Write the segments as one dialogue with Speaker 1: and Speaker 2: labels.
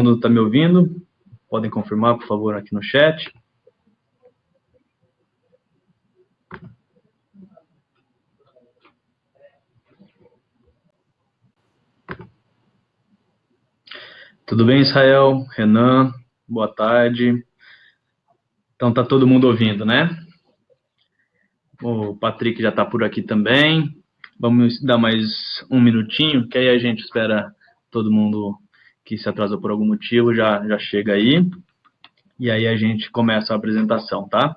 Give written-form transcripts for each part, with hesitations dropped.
Speaker 1: mundo está me ouvindo? Podem confirmar, por favor, aqui no chat. Tudo bem, Israel? Renan, boa tarde. Então, tá todo mundo ouvindo, né? O Patrick já está por aqui também. Vamos dar mais um minutinho, que aí a gente espera todo mundo que se atrasou por algum motivo já chega aí. E aí a gente começa a apresentação, tá?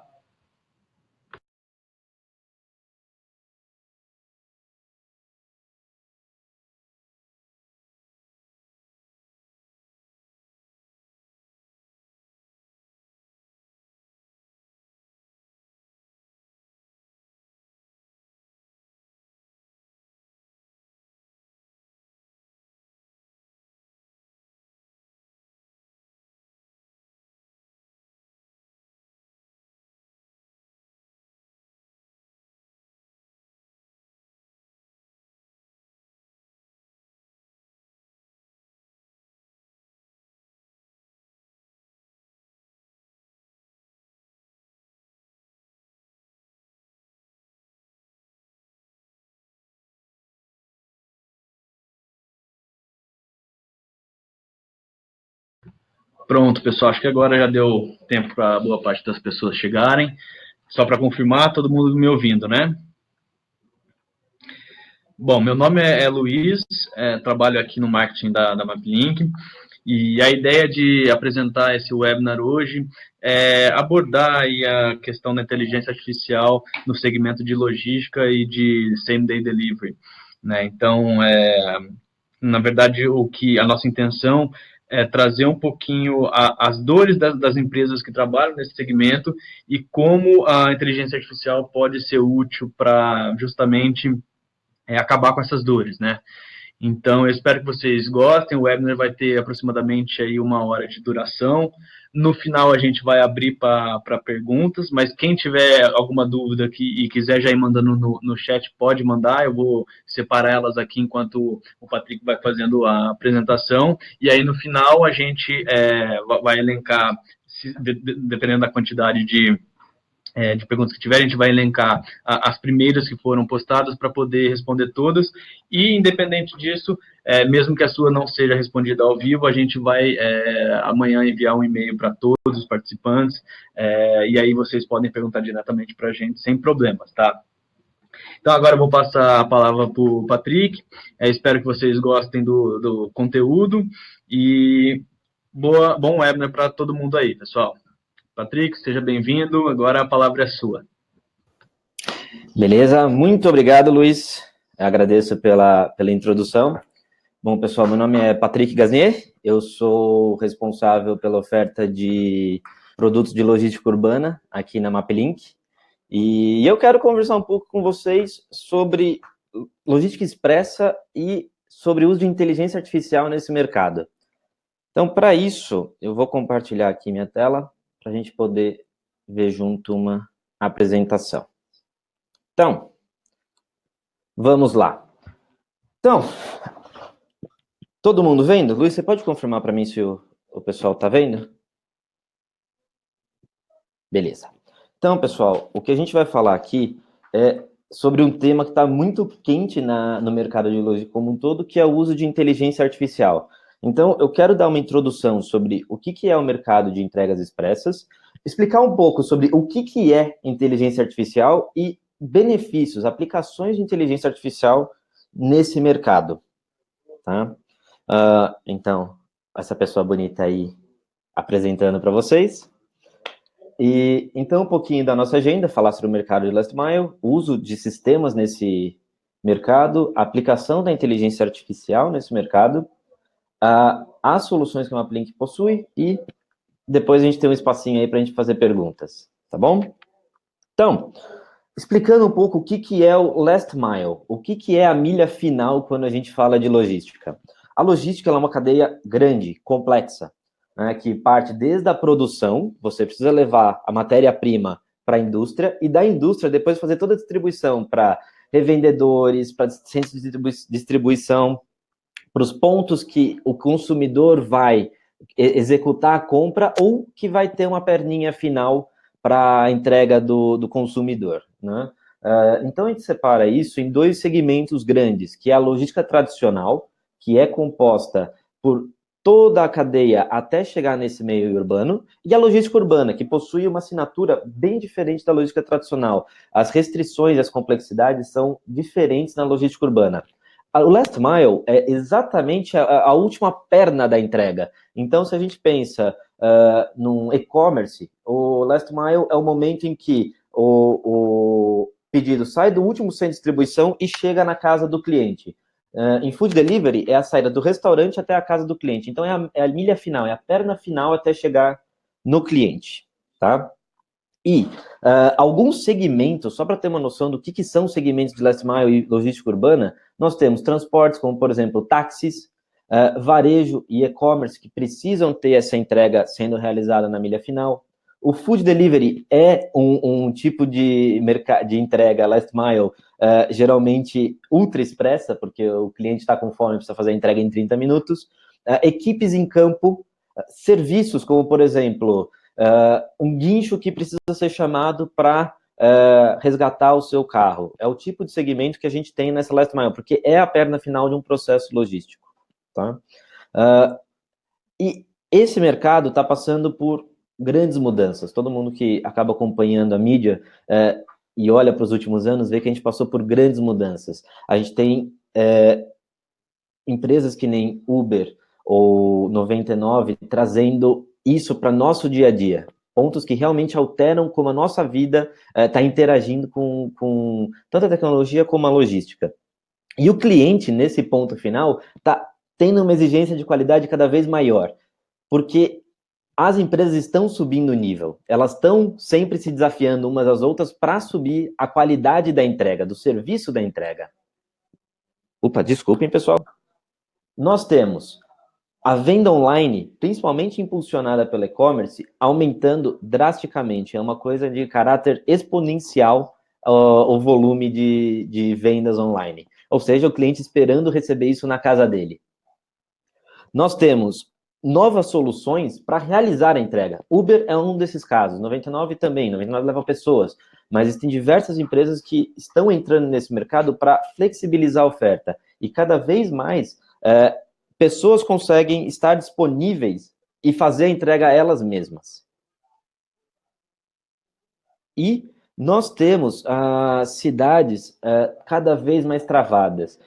Speaker 1: Pronto, pessoal, acho que agora já deu tempo para boa parte das pessoas chegarem. Só para confirmar, todo mundo me ouvindo, né? Bom, meu nome é Luiz, trabalho aqui no marketing da MapLink, e a ideia de apresentar esse webinar hoje é abordar aí a questão da inteligência artificial no segmento de logística e de same-day delivery, né? Então, na verdade, a nossa intenção é trazer um pouquinho as dores das empresas que trabalham nesse segmento e como a inteligência artificial pode ser útil para justamente acabar com essas dores, né? Então, eu espero que vocês gostem. O webinar vai ter aproximadamente aí 1 hora de duração. No final, a gente vai abrir para perguntas, mas quem tiver alguma dúvida aqui e quiser já ir mandando no chat, pode mandar. Eu vou separar elas aqui enquanto o Patrick vai fazendo a apresentação. E aí, no final, a gente vai elencar, dependendo da quantidade de perguntas que tiver, a gente vai elencar as primeiras que foram postadas para poder responder todas, e independente disso, mesmo que a sua não seja respondida ao vivo, a gente vai amanhã enviar um e-mail para todos os participantes, e aí vocês podem perguntar diretamente para a gente sem problemas, tá? Então agora eu vou passar a palavra para o Patrick, espero que vocês gostem do conteúdo, e bom webinar para todo mundo aí, pessoal. Patrick, seja bem-vindo. Agora a palavra é sua.
Speaker 2: Beleza, muito obrigado, Luiz. Eu agradeço pela introdução. Bom, pessoal, meu nome é Patrick Gasnier. Eu sou responsável pela oferta de produtos de logística urbana aqui na MapLink. E eu quero conversar um pouco com vocês sobre logística expressa e sobre o uso de inteligência artificial nesse mercado. Então, para isso, eu vou compartilhar aqui minha tela para a gente poder ver junto uma apresentação. Então, vamos lá. Então, todo mundo vendo? Luiz, você pode confirmar para mim se o pessoal está vendo? Beleza. Então, pessoal, o que a gente vai falar aqui é sobre um tema que está muito quente no mercado de logística como um todo, que é o uso de inteligência artificial. Então, eu quero dar uma introdução sobre o que é o mercado de entregas expressas, explicar um pouco sobre o que é inteligência artificial e benefícios, aplicações de inteligência artificial nesse mercado, tá? Então, essa pessoa bonita aí apresentando para vocês. E então, um pouquinho da nossa agenda, falar sobre o mercado de last mile, uso de sistemas nesse mercado, aplicação da inteligência artificial nesse mercado, as soluções que a MapLink possui e depois a gente tem um espacinho aí para a gente fazer perguntas, tá bom? Então, explicando um pouco o que é o last mile, o que é a milha final quando a gente fala de logística. A logística é uma cadeia grande, complexa, né, que parte desde a produção, você precisa levar a matéria-prima para a indústria, e da indústria depois fazer toda a distribuição para revendedores, para centros de distribuição, para os pontos que o consumidor vai executar a compra ou que vai ter uma perninha final para a entrega do consumidor, né? Então, a gente separa isso em dois segmentos grandes, que é a logística tradicional, que é composta por toda a cadeia até chegar nesse meio urbano, e a logística urbana, que possui uma assinatura bem diferente da logística tradicional. As restrições e as complexidades são diferentes na logística urbana. O last mile é exatamente a última perna da entrega. Então, se a gente pensa num e-commerce, o last mile é o momento em que o pedido sai do último centro de distribuição e chega na casa do cliente. Em food delivery, é a saída do restaurante até a casa do cliente. Então, é a milha final, é a perna final até chegar no cliente, tá? E alguns segmentos, só para ter uma noção do que são segmentos de last mile e logística urbana, nós temos transportes, como, por exemplo, táxis, varejo e e-commerce, que precisam ter essa entrega sendo realizada na milha final. O food delivery é um tipo de entrega last mile, geralmente ultra expressa, porque o cliente está com fome e precisa fazer a entrega em 30 minutos. Equipes em campo, serviços como, por exemplo, um guincho que precisa ser chamado para resgatar o seu carro. É o tipo de segmento que a gente tem nessa last mile, porque é a perna final de um processo logístico. Tá? E esse mercado está passando por grandes mudanças. Todo mundo que acaba acompanhando a mídia e olha para os últimos anos vê que a gente passou por grandes mudanças. A gente tem empresas que nem Uber ou 99 trazendo isso para nosso dia a dia. Pontos que realmente alteram como a nossa vida está interagindo com tanto a tecnologia como a logística. E o cliente, nesse ponto final, está tendo uma exigência de qualidade cada vez maior, porque as empresas estão subindo o nível, elas estão sempre se desafiando umas às outras para subir a qualidade da entrega, do serviço da entrega. Opa, desculpem, pessoal. Nós temos a venda online, principalmente impulsionada pelo e-commerce, aumentando drasticamente. É uma coisa de caráter exponencial o volume de vendas online. Ou seja, o cliente esperando receber isso na casa dele. Nós temos novas soluções para realizar a entrega. Uber é um desses casos, 99 também, 99 leva pessoas, mas existem diversas empresas que estão entrando nesse mercado para flexibilizar a oferta. E cada vez mais pessoas conseguem estar disponíveis e fazer a entrega elas mesmas. E nós temos cidades cada vez mais travadas.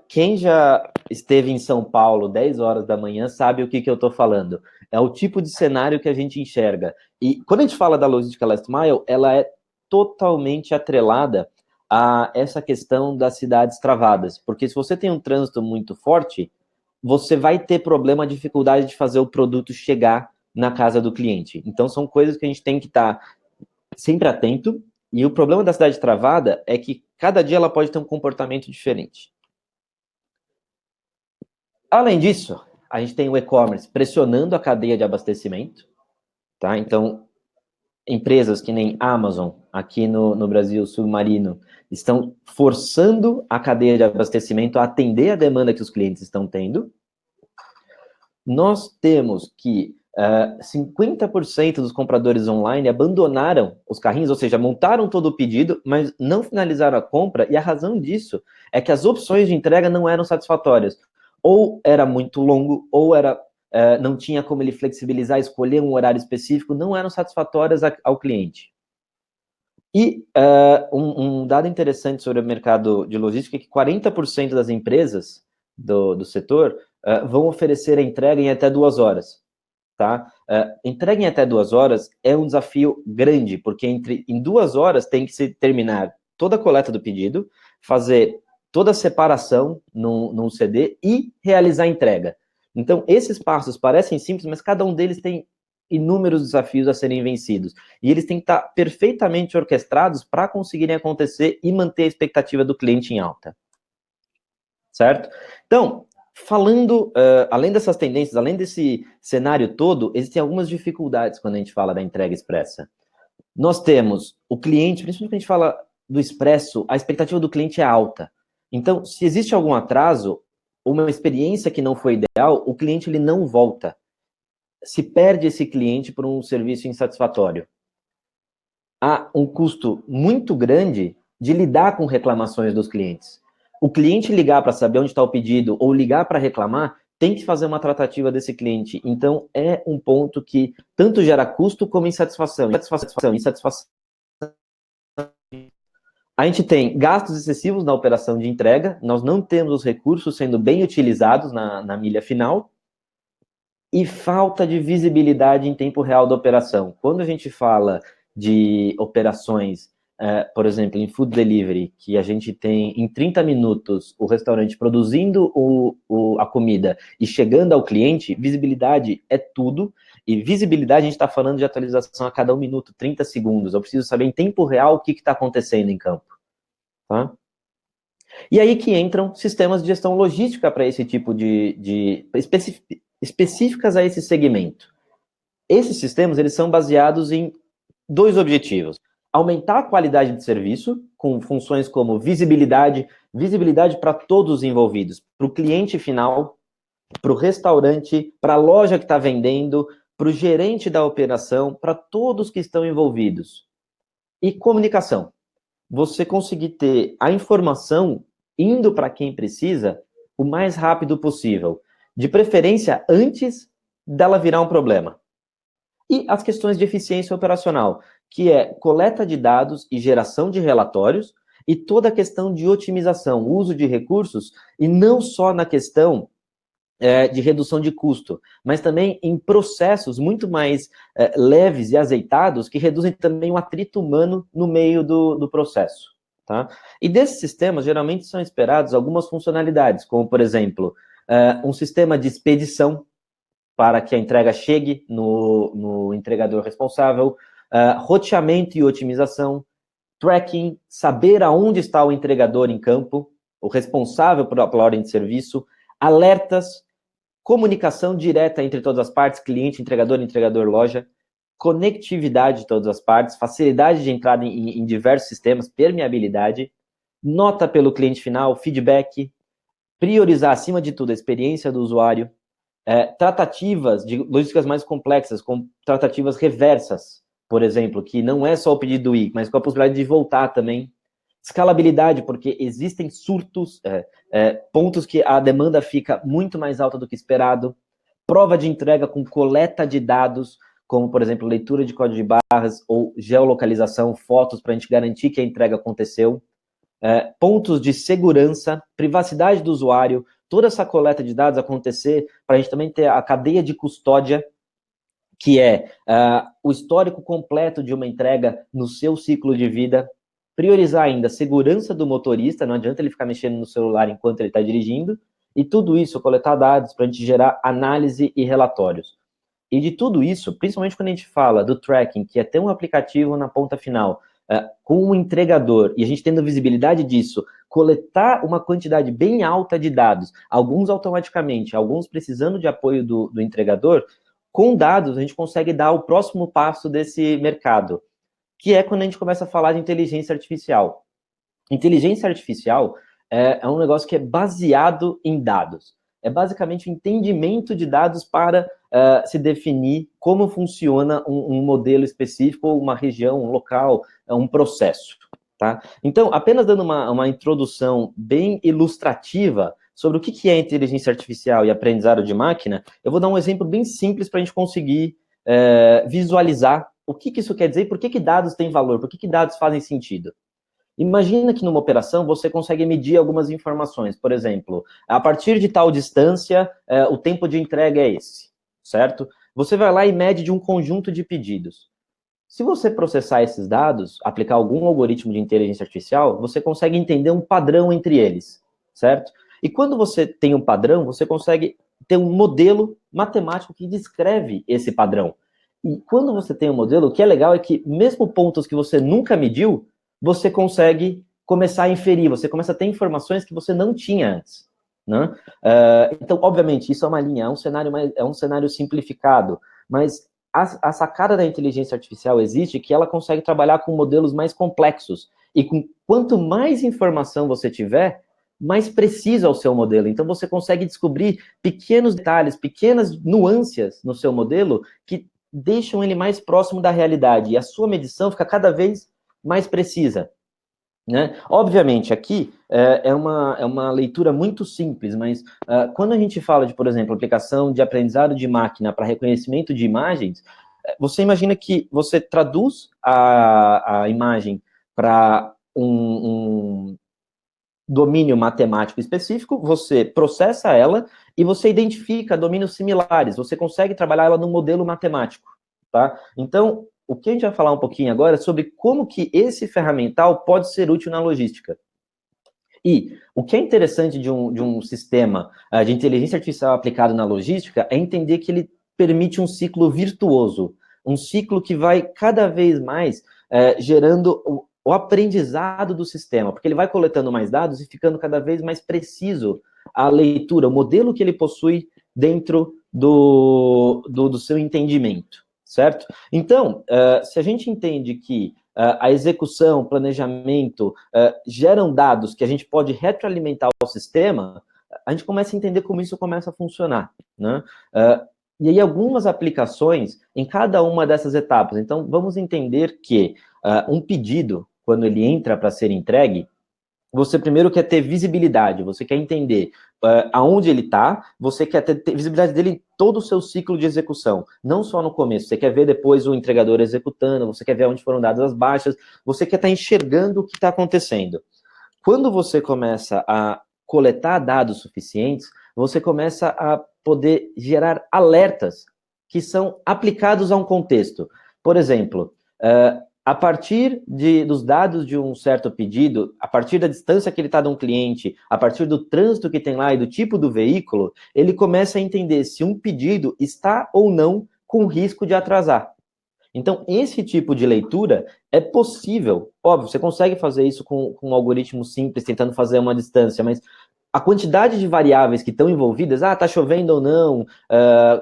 Speaker 2: Quem já esteve em São Paulo 10 horas da manhã sabe o que eu estou falando. É o tipo de cenário que a gente enxerga. E quando a gente fala da logística last mile, ela é totalmente atrelada a essa questão das cidades travadas. Porque se você tem um trânsito muito forte, você vai ter problema, dificuldade de fazer o produto chegar na casa do cliente. Então, são coisas que a gente tem que estar sempre atento. E o problema da cidade travada é que cada dia ela pode ter um comportamento diferente. Além disso, a gente tem o e-commerce pressionando a cadeia de abastecimento, tá? Então, empresas que nem Amazon, aqui no Brasil, Submarino, estão forçando a cadeia de abastecimento a atender a demanda que os clientes estão tendo. Nós temos que 50% dos compradores online abandonaram os carrinhos, ou seja, montaram todo o pedido, mas não finalizaram a compra, e a razão disso é que as opções de entrega não eram satisfatórias. Ou era muito longo, ou não tinha como ele flexibilizar, escolher um horário específico, não eram satisfatórias ao cliente. E um dado interessante sobre o mercado de logística é que 40% das empresas do setor vão oferecer a entrega em até 2 horas. Tá? Entrega em até 2 horas é um desafio grande, porque em 2 horas tem que se terminar toda a coleta do pedido, fazer toda a separação num CD e realizar a entrega. Então, esses passos parecem simples, mas cada um deles tem inúmeros desafios a serem vencidos. E eles têm que estar perfeitamente orquestrados para conseguirem acontecer e manter a expectativa do cliente em alta. Certo? Então, falando, além dessas tendências, além desse cenário todo, existem algumas dificuldades quando a gente fala da entrega expressa. Nós temos o cliente, principalmente quando a gente fala do expresso, a expectativa do cliente é alta. Então, se existe algum atraso, uma experiência que não foi ideal, o cliente ele não volta. se perde esse cliente por um serviço insatisfatório. Há um custo muito grande de lidar com reclamações dos clientes. O cliente ligar para saber onde está o pedido ou ligar para reclamar, tem que fazer uma tratativa desse cliente. Então, é um ponto que tanto gera custo como insatisfação. Insatisfação. A gente tem gastos excessivos na operação de entrega, nós não temos os recursos sendo bem utilizados na milha final, e falta de visibilidade em tempo real da operação. Quando a gente fala de operações, por exemplo, em food delivery, que a gente tem em 30 minutos o restaurante produzindo a comida e chegando ao cliente, visibilidade é tudo, e visibilidade a gente está falando de atualização a cada 1 minuto, 30 segundos, eu preciso saber em tempo real o que está acontecendo em campo. Tá? E aí que entram sistemas de gestão logística para esse tipo específicas a esse segmento. Esses sistemas, eles são baseados em 2 objetivos. Aumentar a qualidade de serviço, com funções como visibilidade para todos os envolvidos, para o cliente final, para o restaurante, para a loja que está vendendo, para o gerente da operação, para todos que estão envolvidos. E comunicação. Você conseguir ter a informação indo para quem precisa o mais rápido possível. De preferência, antes dela virar um problema. E as questões de eficiência operacional, que é coleta de dados e geração de relatórios, e toda a questão de otimização, uso de recursos, e não só na questão de redução de custo, mas também em processos muito mais leves e azeitados, que reduzem também o atrito humano no meio do processo. Tá? E desses sistemas, geralmente são esperados algumas funcionalidades, como, por exemplo, um sistema de expedição para que a entrega chegue no entregador responsável, roteamento e otimização, tracking, saber aonde está o entregador em campo, o responsável pela ordem de serviço, alertas, comunicação direta entre todas as partes, cliente, entregador, loja, conectividade de todas as partes, facilidade de entrada em diversos sistemas, permeabilidade, nota pelo cliente final, feedback, priorizar, acima de tudo, a experiência do usuário, tratativas de logísticas mais complexas, como tratativas reversas, por exemplo, que não é só o pedido do ir, mas com a possibilidade de voltar também, escalabilidade, porque existem surtos, pontos que a demanda fica muito mais alta do que esperado, prova de entrega com coleta de dados, como, por exemplo, leitura de código de barras ou geolocalização, fotos, para a gente garantir que a entrega aconteceu, pontos de segurança, privacidade do usuário, toda essa coleta de dados acontecer, para a gente também ter a cadeia de custódia, que é o histórico completo de uma entrega no seu ciclo de vida, priorizar ainda a segurança do motorista, não adianta ele ficar mexendo no celular enquanto ele está dirigindo, e tudo isso, coletar dados para a gente gerar análise e relatórios. E de tudo isso, principalmente quando a gente fala do tracking, que é ter um aplicativo na ponta final, com um entregador, e a gente tendo visibilidade disso, coletar uma quantidade bem alta de dados, alguns automaticamente, alguns precisando de apoio do entregador, com dados a gente consegue dar o próximo passo desse mercado, que é quando a gente começa a falar de inteligência artificial. Inteligência artificial é um negócio que é baseado em dados. É basicamente o entendimento de dados para se definir como funciona um modelo específico, ou uma região, um local, um processo. Tá? Então, apenas dando uma introdução bem ilustrativa sobre o que é inteligência artificial e aprendizado de máquina, eu vou dar um exemplo bem simples para a gente conseguir visualizar o que isso quer dizer e por que dados têm valor, por que dados fazem sentido. Imagina que numa operação você consegue medir algumas informações, por exemplo, a partir de tal distância, o tempo de entrega é esse, certo? Você vai lá e mede de um conjunto de pedidos. Se você processar esses dados, aplicar algum algoritmo de inteligência artificial, você consegue entender um padrão entre eles, certo? E quando você tem um padrão, você consegue ter um modelo matemático que descreve esse padrão. E quando você tem um modelo, o que é legal é que mesmo pontos que você nunca mediu, você consegue começar a inferir, você começa a ter informações que você não tinha antes. Né? Então, obviamente, isso é uma linha, é um cenário simplificado, mas a sacada da inteligência artificial existe que ela consegue trabalhar com modelos mais complexos, e quanto mais informação você tiver, mais preciso ao seu modelo. Então, você consegue descobrir pequenos detalhes, pequenas nuances no seu modelo que deixam ele mais próximo da realidade. E a sua medição fica cada vez mais precisa. Né? Obviamente, aqui é uma leitura muito simples, mas quando a gente fala de, por exemplo, aplicação de aprendizado de máquina para reconhecimento de imagens, você imagina que você traduz a imagem para um domínio matemático específico, você processa ela e você identifica domínios similares, você consegue trabalhar ela num modelo matemático, tá? Então, o que a gente vai falar um pouquinho agora é sobre como que esse ferramental pode ser útil na logística. E o que é interessante de um sistema de inteligência artificial aplicado na logística é entender que ele permite um ciclo virtuoso, um ciclo que vai cada vez mais gerando o aprendizado do sistema, porque ele vai coletando mais dados e ficando cada vez mais preciso a leitura, o modelo que ele possui dentro do seu entendimento, certo? Então, se a gente entende que a execução, o planejamento geram dados que a gente pode retroalimentar o sistema, a gente começa a entender como isso começa a funcionar, né? E aí algumas aplicações em cada uma dessas etapas. Então, vamos entender que um pedido, quando ele entra para ser entregue, você primeiro quer ter visibilidade, você quer entender aonde ele está, você quer ter visibilidade dele em todo o seu ciclo de execução, não só no começo, você quer ver depois o entregador executando, você quer ver onde foram dadas as baixas, você quer estar enxergando o que está acontecendo. Quando você começa a coletar dados suficientes, você começa a poder gerar alertas que são aplicados a um contexto. Por exemplo, a partir dos dados de um certo pedido, a partir da distância que ele está de um cliente, a partir do trânsito que tem lá e do tipo do veículo, ele começa a entender se um pedido está ou não com risco de atrasar. Então, esse tipo de leitura é possível. Óbvio, você consegue fazer isso com um algoritmo simples, tentando fazer uma distância, mas a quantidade de variáveis que estão envolvidas, tá chovendo ou não,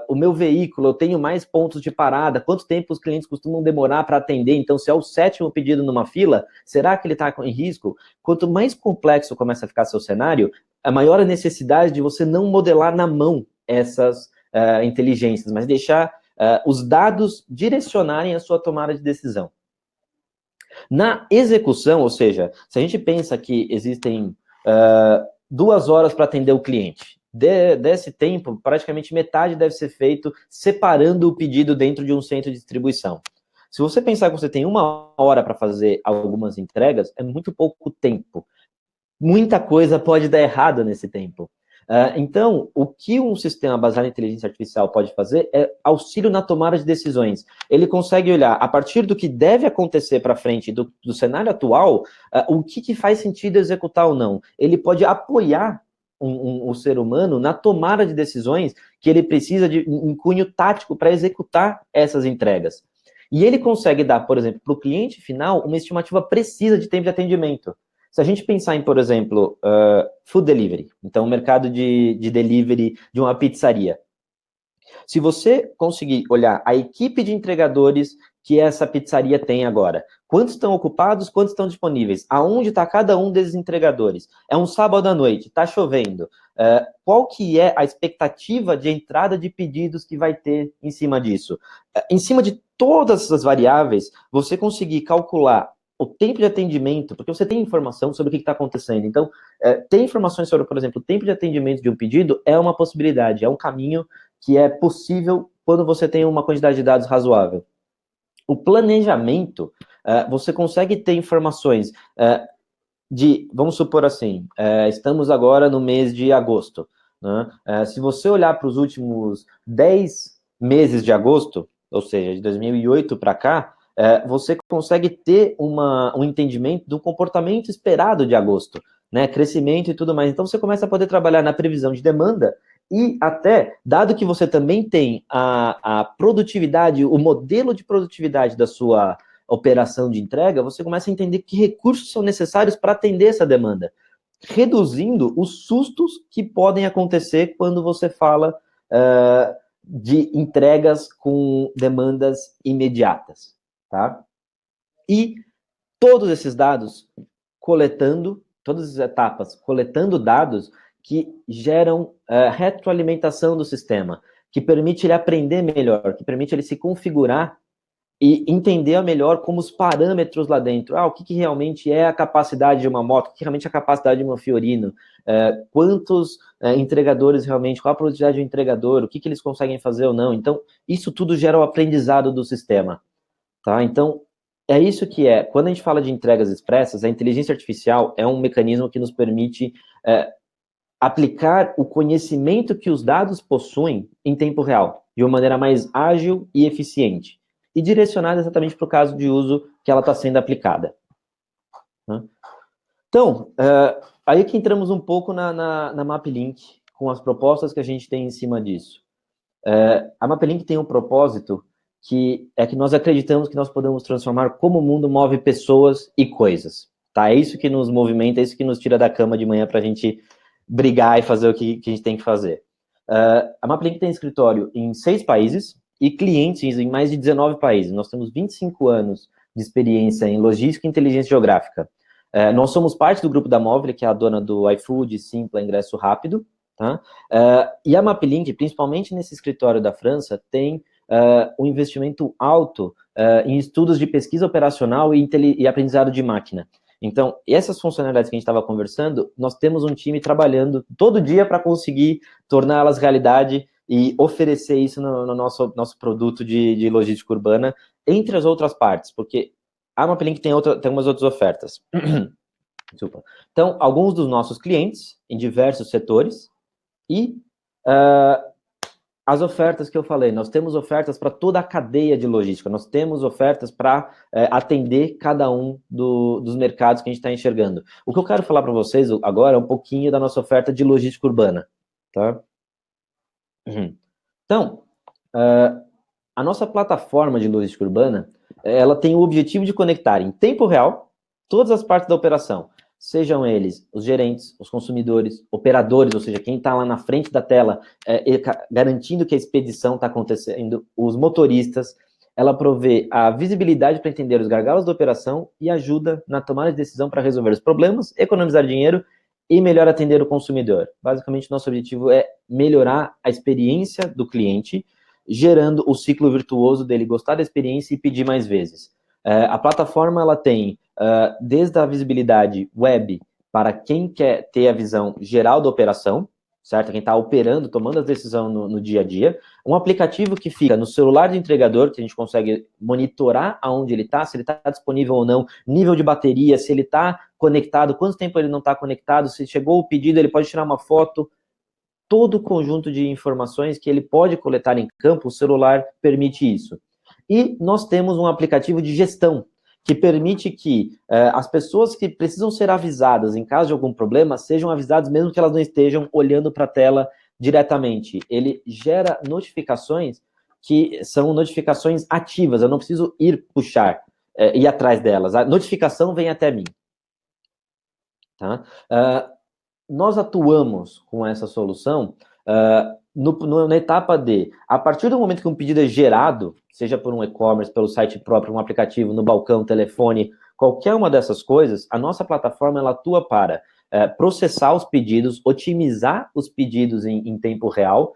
Speaker 2: o meu veículo, eu tenho mais pontos de parada, quanto tempo os clientes costumam demorar para atender, então se é o 7º pedido numa fila, será que ele está em risco? Quanto mais complexo começa a ficar seu cenário, a maior a necessidade de você não modelar na mão essas inteligências, mas deixar os dados direcionarem a sua tomada de decisão. Na execução, ou seja, se a gente pensa que existem 2 horas para atender o cliente, desse tempo, praticamente metade deve ser feito separando o pedido dentro de um centro de distribuição. Se você pensar que você tem 1 hora para fazer algumas entregas, é muito pouco tempo. Muita coisa pode dar errado nesse tempo. Então, o que um sistema baseado em inteligência artificial pode fazer é auxílio na tomada de decisões. Ele consegue olhar, a partir do que deve acontecer para frente, do cenário atual, o que faz sentido executar ou não. Ele pode apoiar o ser humano na tomada de decisões que ele precisa de um cunho tático para executar essas entregas. E ele consegue dar, por exemplo, para o cliente final, uma estimativa precisa de tempo de atendimento. Se a gente pensar em, por exemplo, food delivery, então o mercado de delivery de uma pizzaria. Se você conseguir olhar a equipe de entregadores que essa pizzaria tem agora, quantos estão ocupados, quantos estão disponíveis, aonde está cada um desses entregadores, é um sábado à noite, está chovendo, qual que é a expectativa de entrada de pedidos que vai ter em cima disso? Em cima de todas essas variáveis, você conseguir calcular o tempo de atendimento, porque você tem informação sobre o que está acontecendo. Então, ter informações sobre, por exemplo, o tempo de atendimento de um pedido é uma possibilidade, é um caminho que é possível quando você tem uma quantidade de dados razoável. O planejamento, você consegue ter informações vamos supor assim, estamos agora no mês de agosto, né? Se você olhar para os últimos 10 meses de agosto, ou seja, de 2008 para cá, você consegue ter um entendimento do comportamento esperado de agosto, né? Crescimento e tudo mais. Então, você começa a poder trabalhar na previsão de demanda e até, dado que você também tem a produtividade, o modelo de produtividade da sua operação de entrega, você começa a entender que recursos são necessários para atender essa demanda, reduzindo os sustos que podem acontecer quando você fala de entregas com demandas imediatas. Tá? E todos esses dados coletando todas as etapas, coletando dados que geram retroalimentação do sistema, que permite ele aprender melhor, que permite ele se configurar e entender melhor como os parâmetros lá dentro, o que realmente é a capacidade de uma moto, o que realmente é a capacidade de uma Fiorino, quantos entregadores realmente, qual a produtividade do entregador, o que eles conseguem fazer ou não. Então, isso tudo gera o aprendizado do sistema, tá? Então, é isso que quando a gente fala de entregas expressas, a inteligência artificial é um mecanismo que nos permite aplicar o conhecimento que os dados possuem em tempo real, de uma maneira mais ágil e eficiente, e direcionada exatamente para o caso de uso que ela está sendo aplicada. Então, aí que entramos um pouco na MapLink, com as propostas que a gente tem em cima disso. A MapLink tem um propósito que é que nós acreditamos que nós podemos transformar como o mundo move pessoas e coisas. Tá? É isso que nos movimenta, é isso que nos tira da cama de manhã para a gente brigar e fazer o que a gente tem que fazer. A MapLink tem escritório em 6 países e clientes em mais de 19 países. Nós temos 25 anos de experiência em logística e inteligência geográfica. Nós somos parte do grupo da Movile, que é a dona do iFood, Simpla, Ingresso Rápido. Tá? E a MapLink, principalmente nesse escritório da França, tem um investimento alto em estudos de pesquisa operacional e aprendizado de máquina. Então, essas funcionalidades que a gente estava conversando, nós temos um time trabalhando todo dia para conseguir torná-las realidade e oferecer isso no nosso produto de logística urbana, entre as outras partes, porque a MapLink tem umas outras ofertas. Desculpa. Então, alguns dos nossos clientes, em diversos setores, e as ofertas que eu falei, nós temos ofertas para toda a cadeia de logística, nós temos ofertas para atender cada um dos mercados que a gente está enxergando. O que eu quero falar para vocês agora é um pouquinho da nossa oferta de logística urbana. Tá? Então, a nossa plataforma de logística urbana, ela tem o objetivo de conectar em tempo real todas as partes da operação, sejam eles os gerentes, os consumidores, operadores, ou seja, quem está lá na frente da tela, garantindo que a expedição está acontecendo, os motoristas. Ela provê a visibilidade para entender os gargalos da operação e ajuda na tomada de decisão para resolver os problemas, economizar dinheiro e melhor atender o consumidor. Basicamente, nosso objetivo é melhorar a experiência do cliente, gerando o ciclo virtuoso dele gostar da experiência e pedir mais vezes. A plataforma ela tem desde a visibilidade web para quem quer ter a visão geral da operação, certo? Quem está operando, tomando as decisões no dia a dia. Um aplicativo que fica no celular do entregador, que a gente consegue monitorar aonde ele está, se ele está disponível ou não, nível de bateria, se ele está conectado, quanto tempo ele não está conectado, se chegou o pedido, ele pode tirar uma foto. Todo o conjunto de informações que ele pode coletar em campo, o celular permite isso. E nós temos um aplicativo de gestão, que permite que as pessoas que precisam ser avisadas em caso de algum problema, sejam avisadas mesmo que elas não estejam olhando para a tela diretamente. Ele gera notificações que são notificações ativas, eu não preciso puxar, ir atrás delas. A notificação vem até mim. Tá? Nós atuamos com essa solução na etapa de, a partir do momento que um pedido é gerado, seja por um e-commerce, pelo site próprio, um aplicativo, no balcão, telefone, qualquer uma dessas coisas, a nossa plataforma ela atua para processar os pedidos, otimizar os pedidos em tempo real,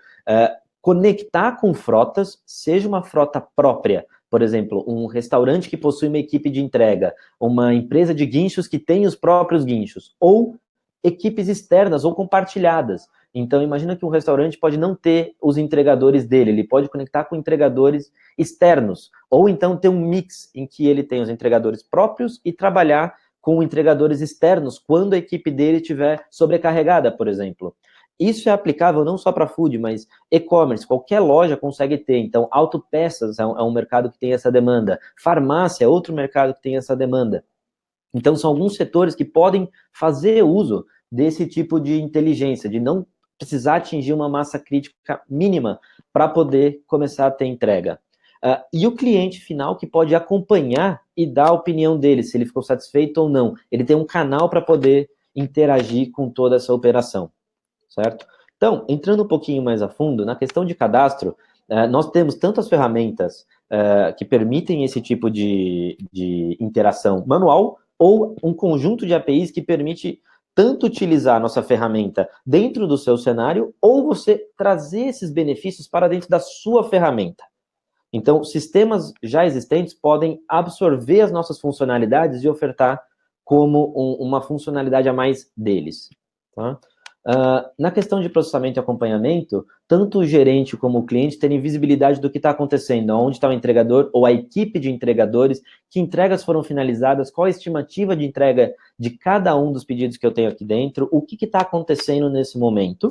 Speaker 2: conectar com frotas, seja uma frota própria, por exemplo, um restaurante que possui uma equipe de entrega, uma empresa de guinchos que tem os próprios guinchos, ou equipes externas ou compartilhadas. Então, imagina que um restaurante pode não ter os entregadores dele, ele pode conectar com entregadores externos, ou então ter um mix em que ele tem os entregadores próprios e trabalhar com entregadores externos quando a equipe dele estiver sobrecarregada, por exemplo. Isso é aplicável não só para food, mas e-commerce, qualquer loja consegue ter. Então, autopeças é um mercado que tem essa demanda, farmácia é outro mercado que tem essa demanda. Então, são alguns setores que podem fazer uso desse tipo de inteligência, de não precisar atingir uma massa crítica mínima para poder começar a ter entrega. E o cliente final que pode acompanhar e dar a opinião dele, se ele ficou satisfeito ou não. Ele tem um canal para poder interagir com toda essa operação, certo? Então, entrando um pouquinho mais a fundo, na questão de cadastro, nós temos tantas ferramentas que permitem esse tipo de interação manual, ou um conjunto de APIs que permite tanto utilizar a nossa ferramenta dentro do seu cenário, ou você trazer esses benefícios para dentro da sua ferramenta. Então, sistemas já existentes podem absorver as nossas funcionalidades e ofertar como uma funcionalidade a mais deles. Tá? Na questão de processamento e acompanhamento, tanto o gerente como o cliente terem visibilidade do que está acontecendo, onde está o entregador ou a equipe de entregadores, que entregas foram finalizadas, qual a estimativa de entrega de cada um dos pedidos que eu tenho aqui dentro, o que está acontecendo nesse momento,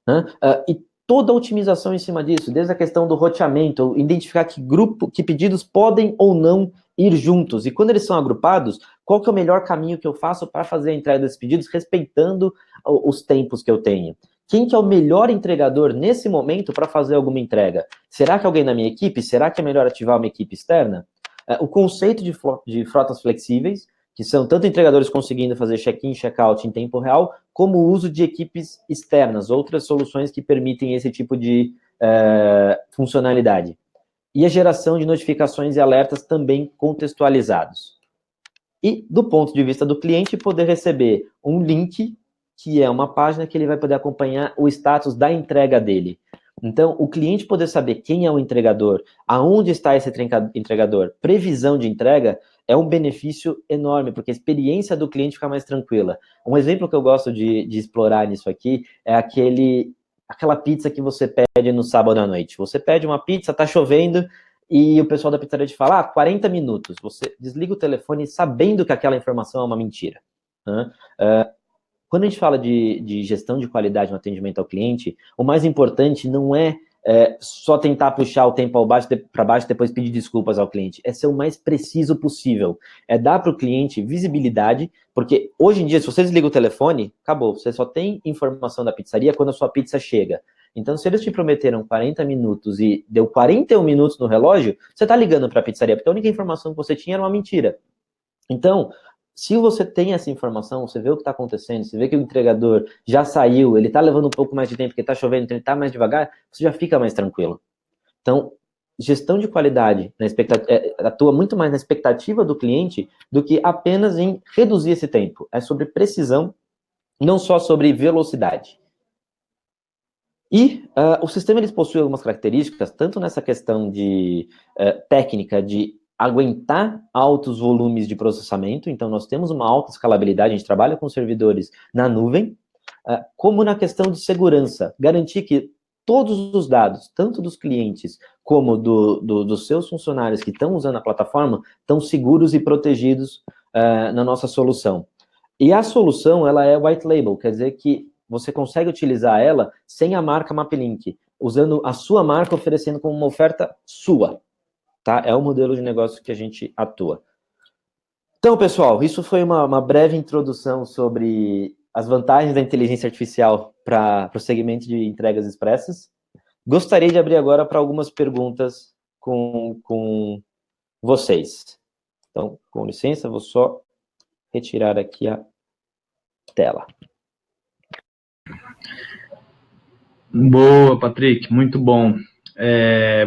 Speaker 2: né? E toda a otimização em cima disso, desde a questão do roteamento, identificar que pedidos podem ou não ir juntos, e quando eles são agrupados, qual que é o melhor caminho que eu faço para fazer a entrega desses pedidos, respeitando os tempos que eu tenho. Quem que é o melhor entregador nesse momento para fazer alguma entrega? Será que é alguém na minha equipe? Será que é melhor ativar uma equipe externa? O conceito de frotas flexíveis, que são tanto entregadores conseguindo fazer check-in e check-out em tempo real, como o uso de equipes externas, outras soluções que permitem esse tipo de funcionalidade. E a geração de notificações e alertas também contextualizados. E, do ponto de vista do cliente, poder receber um link, que é uma página que ele vai poder acompanhar o status da entrega dele. Então, o cliente poder saber quem é o entregador, aonde está esse entregador, previsão de entrega, é um benefício enorme, porque a experiência do cliente fica mais tranquila. Um exemplo que eu gosto de explorar nisso aqui é aquela pizza que você pede no sábado à noite. Você pede uma pizza, tá chovendo, e o pessoal da pizzaria te fala, 40 minutos. Você desliga o telefone sabendo que aquela informação é uma mentira. Né? Quando a gente fala de gestão de qualidade no atendimento ao cliente, o mais importante não é só tentar puxar o tempo para baixo e depois pedir desculpas ao cliente. É ser o mais preciso possível. É dar para o cliente visibilidade, porque hoje em dia, se você desliga o telefone, acabou. Você só tem informação da pizzaria quando a sua pizza chega. Então, se eles te prometeram 40 minutos e deu 41 minutos no relógio, você está ligando para a pizzaria, porque a única informação que você tinha era uma mentira. Então, se você tem essa informação, você vê o que está acontecendo, você vê que o entregador já saiu, ele está levando um pouco mais de tempo, porque está chovendo, então ele está mais devagar, você já fica mais tranquilo. Então, gestão de qualidade atua muito mais na expectativa do cliente do que apenas em reduzir esse tempo. É sobre precisão, não só sobre velocidade. E o sistema ele possui algumas características, tanto nessa questão de técnica de aguentar altos volumes de processamento, então nós temos uma alta escalabilidade, a gente trabalha com servidores na nuvem, como na questão de segurança, garantir que todos os dados, tanto dos clientes como dos seus funcionários que estão usando a plataforma, estão seguros e protegidos na nossa solução. E a solução, ela é white label, quer dizer que você consegue utilizar ela sem a marca MapLink, usando a sua marca, oferecendo como uma oferta sua. Tá? É o modelo de negócio que a gente atua. Então, pessoal, isso foi uma breve introdução sobre as vantagens da inteligência artificial para o segmento de entregas expressas. Gostaria de abrir agora para algumas perguntas com vocês. Então, com licença, vou só retirar aqui a tela.
Speaker 1: Boa, Patrick, muito bom.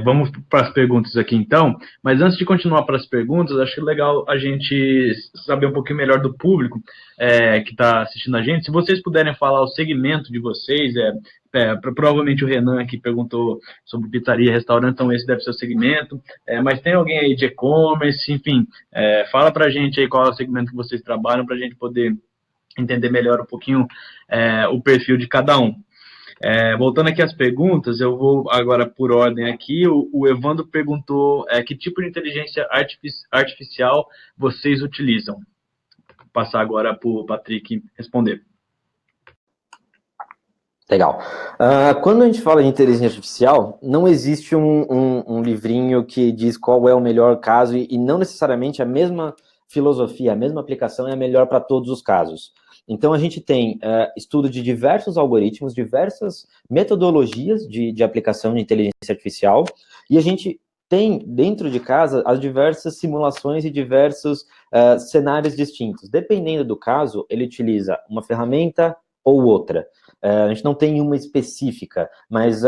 Speaker 1: Vamos para as perguntas aqui, então. Mas antes de continuar para as perguntas, acho legal a gente saber um pouquinho melhor do público que está assistindo a gente. Se vocês puderem falar o segmento de vocês, provavelmente o Renan aqui perguntou sobre pizzaria, restaurante, então esse deve ser o segmento. Mas tem alguém aí de e-commerce, enfim, fala para a gente aí qual é o segmento que vocês trabalham, para a gente poder entender melhor um pouquinho o perfil de cada um. Voltando aqui às perguntas, eu vou agora por ordem aqui. O Evandro perguntou que tipo de inteligência artificial vocês utilizam. Vou passar agora para o Patrick responder.
Speaker 2: Legal. Quando a gente fala de inteligência artificial, não existe um livrinho que diz qual é o melhor caso e não necessariamente a mesma filosofia, a mesma aplicação é a melhor para todos os casos. Então, a gente tem estudo de diversos algoritmos, diversas metodologias de aplicação de inteligência artificial, e a gente tem, dentro de casa, as diversas simulações e diversos cenários distintos. Dependendo do caso, ele utiliza uma ferramenta ou outra. A gente não tem uma específica, mas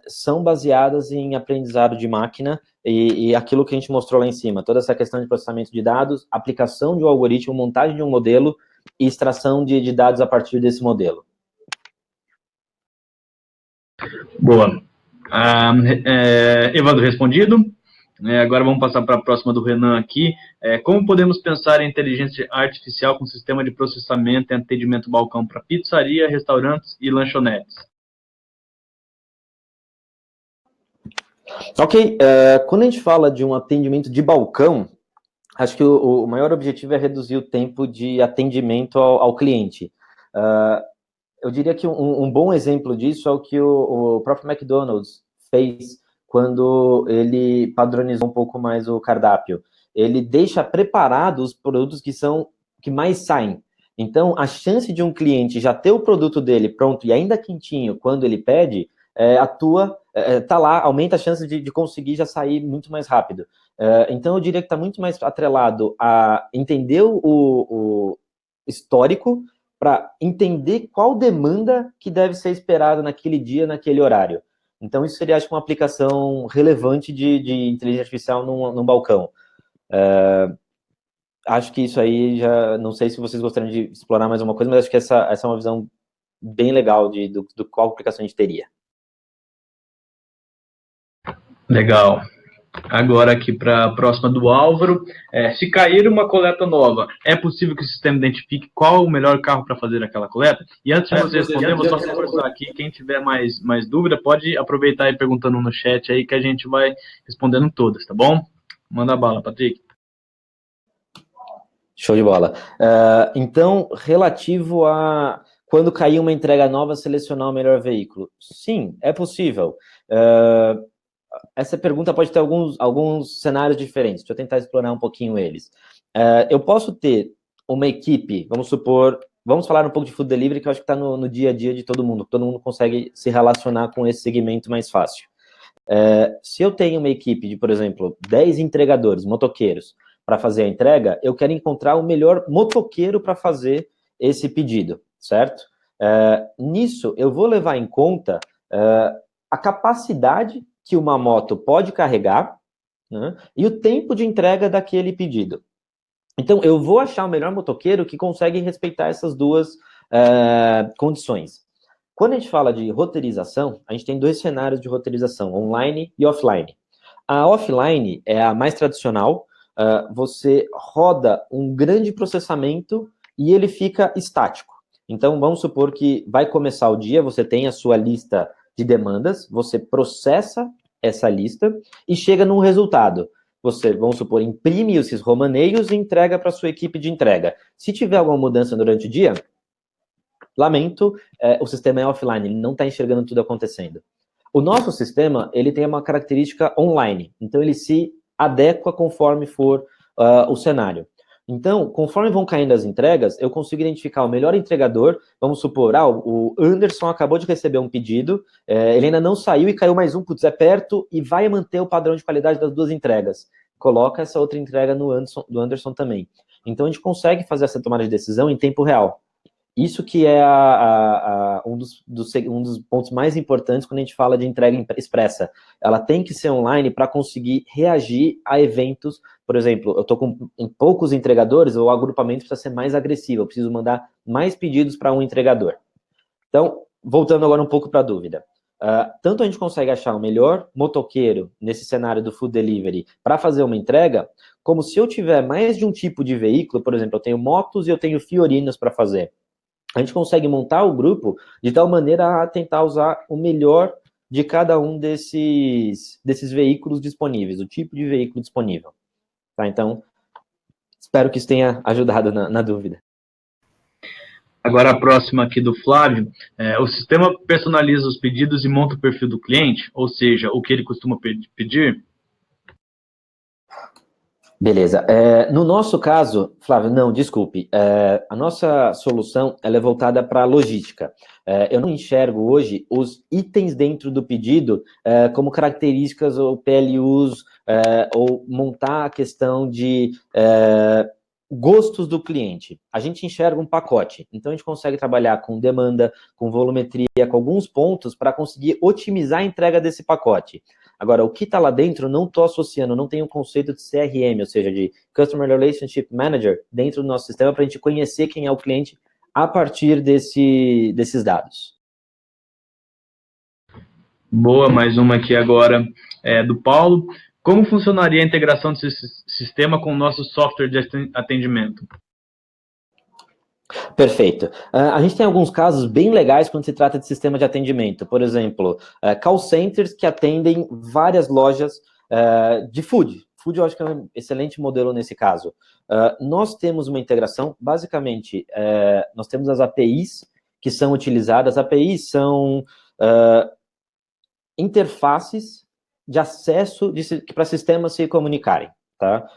Speaker 2: são baseadas em aprendizado de máquina e aquilo que a gente mostrou lá em cima, toda essa questão de processamento de dados, aplicação de um algoritmo, montagem de um modelo, e extração de dados a partir desse modelo.
Speaker 1: Boa. Evandro, respondido. Agora vamos passar para a próxima do Renan aqui. Como podemos pensar em inteligência artificial com sistema de processamento e atendimento balcão para pizzaria, restaurantes e lanchonetes?
Speaker 2: Ok, quando a gente fala de um atendimento de balcão, acho que o maior objetivo é reduzir o tempo de atendimento ao cliente. Eu diria que um bom exemplo disso é o que o próprio McDonald's fez quando ele padronizou um pouco mais o cardápio. Ele deixa preparados os produtos que mais saem. Então, a chance de um cliente já ter o produto dele pronto e ainda quentinho quando ele pede, tá lá, aumenta a chance de conseguir já sair muito mais rápido. Então, eu diria que está muito mais atrelado a entender o histórico para entender qual demanda que deve ser esperada naquele dia, naquele horário. Então, isso seria, acho que, uma aplicação relevante de inteligência artificial num balcão. Acho que isso aí já... Não sei se vocês gostariam de explorar mais uma coisa, mas acho que essa é uma visão bem legal do qual aplicação a gente teria.
Speaker 1: Legal. Agora aqui para a próxima do Álvaro. Se cair uma coleta nova, é possível que o sistema identifique qual o melhor carro para fazer aquela coleta? E antes de você responder, eu vou só reforçar aqui, quem tiver mais dúvida, pode aproveitar e perguntando no chat aí que a gente vai respondendo todas, tá bom? Manda bala, Patrick.
Speaker 2: Show de bola. Então, relativo a quando cair uma entrega nova, selecionar o melhor veículo. Sim, é possível. Essa pergunta pode ter alguns cenários diferentes. Deixa eu tentar explorar um pouquinho eles. Eu posso ter uma equipe, vamos falar um pouco de food delivery, que eu acho que está no dia a dia de todo mundo consegue se relacionar com esse segmento mais fácil. Se eu tenho uma equipe de, por exemplo, 10 entregadores, motoqueiros, para fazer a entrega, eu quero encontrar o melhor motoqueiro para fazer esse pedido, certo? Nisso, eu vou levar em conta a capacidade que uma moto pode carregar, né, e o tempo de entrega daquele pedido. Então, eu vou achar o melhor motoqueiro que consegue respeitar essas duas condições. Quando a gente fala de roteirização, a gente tem 2 cenários de roteirização, online e offline. A offline é a mais tradicional, você roda um grande processamento e ele fica estático. Então, vamos supor que vai começar o dia, você tem a sua lista de demandas, você processa essa lista e chega num resultado. Você, vamos supor, imprime esses romaneios e entrega para a sua equipe de entrega. Se tiver alguma mudança durante o dia, lamento, o sistema é offline, ele não está enxergando tudo acontecendo. O nosso sistema, ele tem uma característica online, então ele se adequa conforme for o cenário. Então, conforme vão caindo as entregas, eu consigo identificar o melhor entregador. Vamos supor, o Anderson acabou de receber um pedido, ele ainda não saiu e caiu mais um, putz, é perto, e vai manter o padrão de qualidade das 2 entregas. Coloca essa outra entrega do Anderson também. Então, a gente consegue fazer essa tomada de decisão em tempo real. Isso que é um dos pontos mais importantes quando a gente fala de entrega expressa. Ela tem que ser online para conseguir reagir a eventos. Por exemplo, eu estou em poucos entregadores, o agrupamento precisa ser mais agressivo, eu preciso mandar mais pedidos para um entregador. Então, voltando agora um pouco para a dúvida. Tanto a gente consegue achar o melhor motoqueiro nesse cenário do food delivery para fazer uma entrega, como se eu tiver mais de um tipo de veículo, por exemplo, eu tenho motos e eu tenho fiorinos para fazer. A gente consegue montar o grupo de tal maneira a tentar usar o melhor de cada um desses veículos disponíveis, o tipo de veículo disponível. Tá? Então, espero que isso tenha ajudado na dúvida.
Speaker 1: Agora a próxima aqui do Flávio. O sistema personaliza os pedidos e monta o perfil do cliente, ou seja, o que ele costuma pedir?
Speaker 2: Beleza. No nosso caso, Flávio, não, desculpe. A nossa solução ela é voltada para a logística. Eu não enxergo hoje os itens dentro do pedido como características ou PLUs, ou montar a questão de gostos do cliente. A gente enxerga um pacote. Então, a gente consegue trabalhar com demanda, com volumetria, com alguns pontos para conseguir otimizar a entrega desse pacote. Agora, o que está lá dentro, eu não estou associando, não tem um conceito de CRM, ou seja, de Customer Relationship Manager, dentro do nosso sistema, para a gente conhecer quem é o cliente a partir desses dados.
Speaker 1: Boa, mais uma aqui agora do Paulo. Como funcionaria a integração desse sistema com o nosso software de atendimento?
Speaker 2: Perfeito. A gente tem alguns casos bem legais quando se trata de sistema de atendimento. Por exemplo, call centers que atendem várias lojas de food. Food eu acho que é um excelente modelo nesse caso. Nós temos uma integração, basicamente, nós temos as APIs que são utilizadas. As APIs são interfaces de acesso para sistemas se comunicarem. Tá?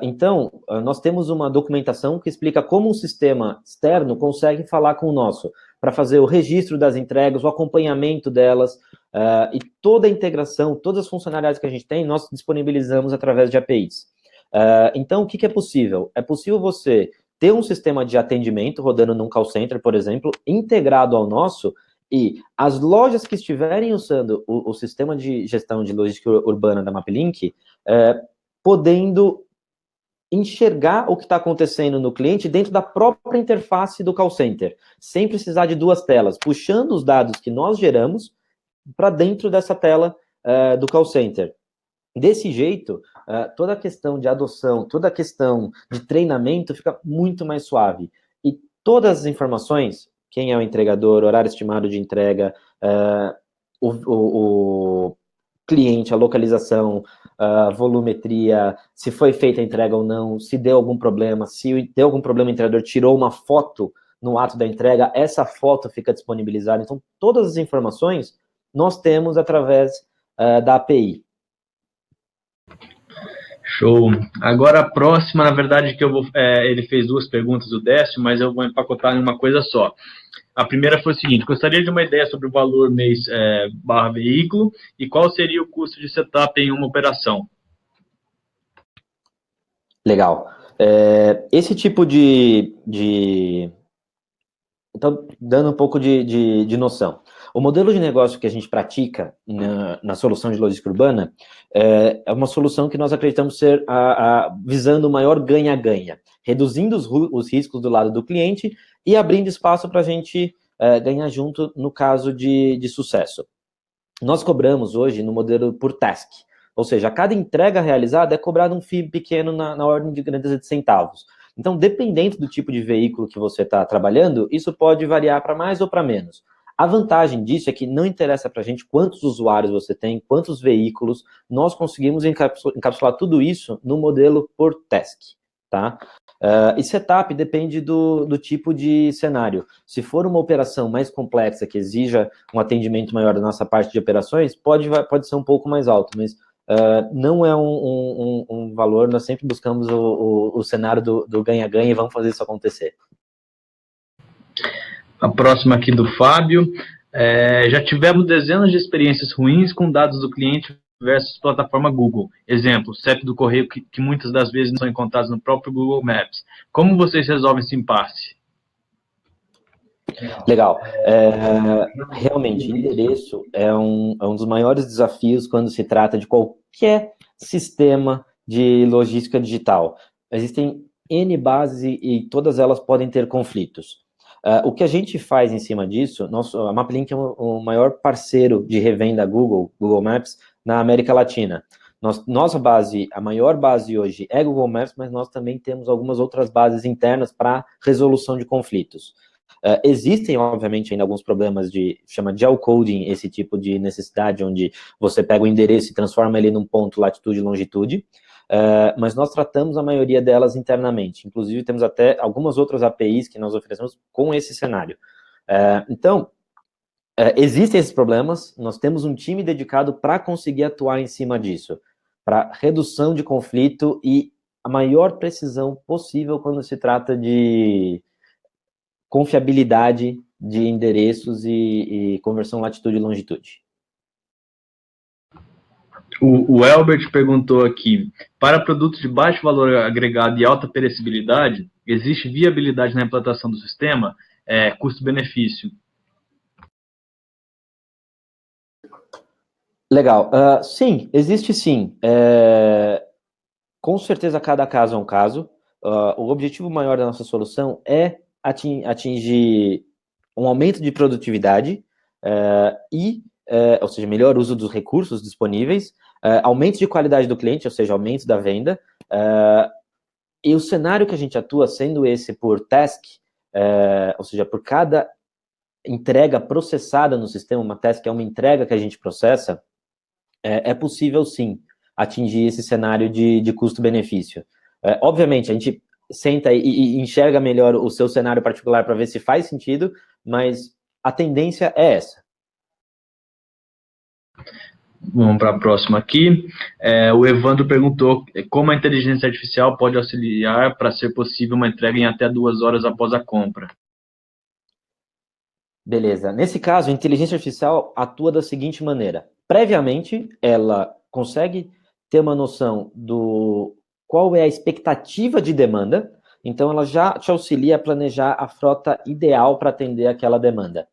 Speaker 2: Então, nós temos uma documentação que explica como um sistema externo consegue falar com o nosso, para fazer o registro das entregas, o acompanhamento delas, e toda a integração, todas as funcionalidades que a gente tem, nós disponibilizamos através de APIs. Então, o que é possível? É possível você ter um sistema de atendimento rodando num call center, por exemplo, integrado ao nosso, e as lojas que estiverem usando o sistema de gestão de logística urbana da MapLink, podendo enxergar o que está acontecendo no cliente dentro da própria interface do call center, sem precisar de duas telas, puxando os dados que nós geramos para dentro dessa tela do call center. Desse jeito, toda a questão de adoção, toda a questão de treinamento fica muito mais suave. E todas as informações, quem é o entregador, horário estimado de entrega, o cliente, a localização, a volumetria, se foi feita a entrega ou não, se deu algum problema, se deu algum problema, o entregador tirou uma foto no ato da entrega, essa foto fica disponibilizada. Então, todas as informações nós temos através da API.
Speaker 1: Show. Agora a próxima, na verdade, que eu vou. Ele fez duas perguntas, o Décio, mas eu vou empacotar em uma coisa só. A primeira foi o seguinte: gostaria de uma ideia sobre o valor mês barra veículo e qual seria o custo de setup em uma operação.
Speaker 2: Legal. Esse tipo então, dando um pouco de noção. O modelo de negócio que a gente pratica na solução de logística urbana é uma solução que nós acreditamos ser visando o maior ganha-ganha, reduzindo os riscos do lado do cliente e abrindo espaço para a gente ganhar junto no caso de sucesso. Nós cobramos hoje no modelo por task, ou seja, a cada entrega realizada é cobrado um FII pequeno na ordem de grandeza de centavos. Então, dependendo do tipo de veículo que você está trabalhando, isso pode variar para mais ou para menos. A vantagem disso é que não interessa para a gente quantos usuários você tem, quantos veículos, nós conseguimos encapsular tudo isso no modelo por task, tá? E setup depende do tipo de cenário. Se for uma operação mais complexa, que exija um atendimento maior da nossa parte de operações, pode ser um pouco mais alto, mas não é um valor, nós sempre buscamos o cenário do ganha-ganha e vamos fazer isso acontecer.
Speaker 1: A próxima aqui do Fábio. Já tivemos dezenas de experiências ruins com dados do cliente versus plataforma Google. Exemplo, CEP do correio que muitas das vezes não são encontrados no próprio Google Maps. Como vocês resolvem esse impasse?
Speaker 2: Legal. Realmente, endereço é um dos maiores desafios quando se trata de qualquer sistema de logística digital. Existem N bases e todas elas podem ter conflitos. O que a gente faz em cima disso, a MapLink é o maior parceiro de revenda Google Maps, na América Latina. Nossa base, a maior base hoje é Google Maps, mas nós também temos algumas outras bases internas para resolução de conflitos. Existem, obviamente, ainda alguns problemas chama geocoding, esse tipo de necessidade, onde você pega o endereço e transforma ele num ponto latitude e longitude, mas nós tratamos a maioria delas internamente. Inclusive, temos até algumas outras APIs que nós oferecemos com esse cenário. Então, existem esses problemas, nós temos um time dedicado para conseguir atuar em cima disso, para redução de conflito e a maior precisão possível quando se trata de confiabilidade de endereços e conversão latitude e longitude.
Speaker 1: O Elbert perguntou aqui, para produtos de baixo valor agregado e alta perecibilidade, existe viabilidade na implantação do sistema? Custo-benefício?
Speaker 2: Legal. Sim, existe sim. Com certeza, cada caso é um caso. O objetivo maior da nossa solução é atingir um aumento de produtividade ou seja, melhor uso dos recursos disponíveis, aumento de qualidade do cliente, ou seja, aumento da venda, e o cenário que a gente atua, sendo esse por task, ou seja, por cada entrega processada no sistema, uma task é uma entrega que a gente processa, é possível sim atingir esse cenário de custo-benefício. Obviamente, a gente senta e enxerga melhor o seu cenário particular para ver se faz sentido, mas a tendência é essa.
Speaker 1: Vamos para a próxima aqui. O Evandro perguntou como a inteligência artificial pode auxiliar para ser possível uma entrega em até 2 horas após a compra.
Speaker 2: Beleza. Nesse caso, a inteligência artificial atua da seguinte maneira. Previamente, ela consegue ter uma noção do qual é a expectativa de demanda, então ela já te auxilia a planejar a frota ideal para atender aquela demanda.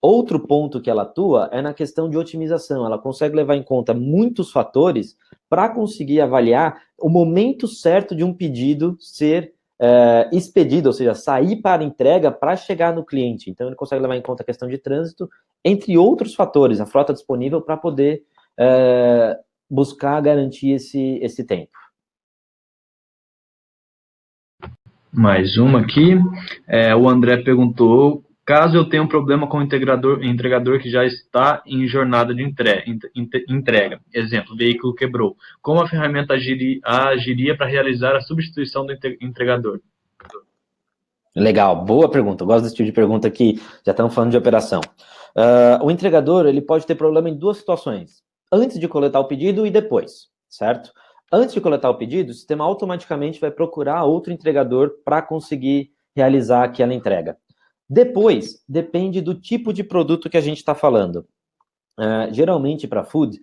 Speaker 2: Outro ponto que ela atua é na questão de otimização. Ela consegue levar em conta muitos fatores para conseguir avaliar o momento certo de um pedido ser expedido, ou seja, sair para entrega para chegar no cliente. Então, ele consegue levar em conta a questão de trânsito, entre outros fatores, a frota disponível para poder buscar garantir esse tempo.
Speaker 1: Mais uma aqui. O André perguntou: caso eu tenha um problema com o entregador que já está em jornada de entrega, exemplo, veículo quebrou, como a ferramenta agiria para realizar a substituição do entregador?
Speaker 2: Legal, boa pergunta. Eu gosto desse tipo de pergunta que já estamos falando de operação. O entregador ele pode ter problema em duas situações: antes de coletar o pedido e depois, certo? Antes de coletar o pedido, o sistema automaticamente vai procurar outro entregador para conseguir realizar aquela entrega. Depois, depende do tipo de produto que a gente está falando. Geralmente, para food,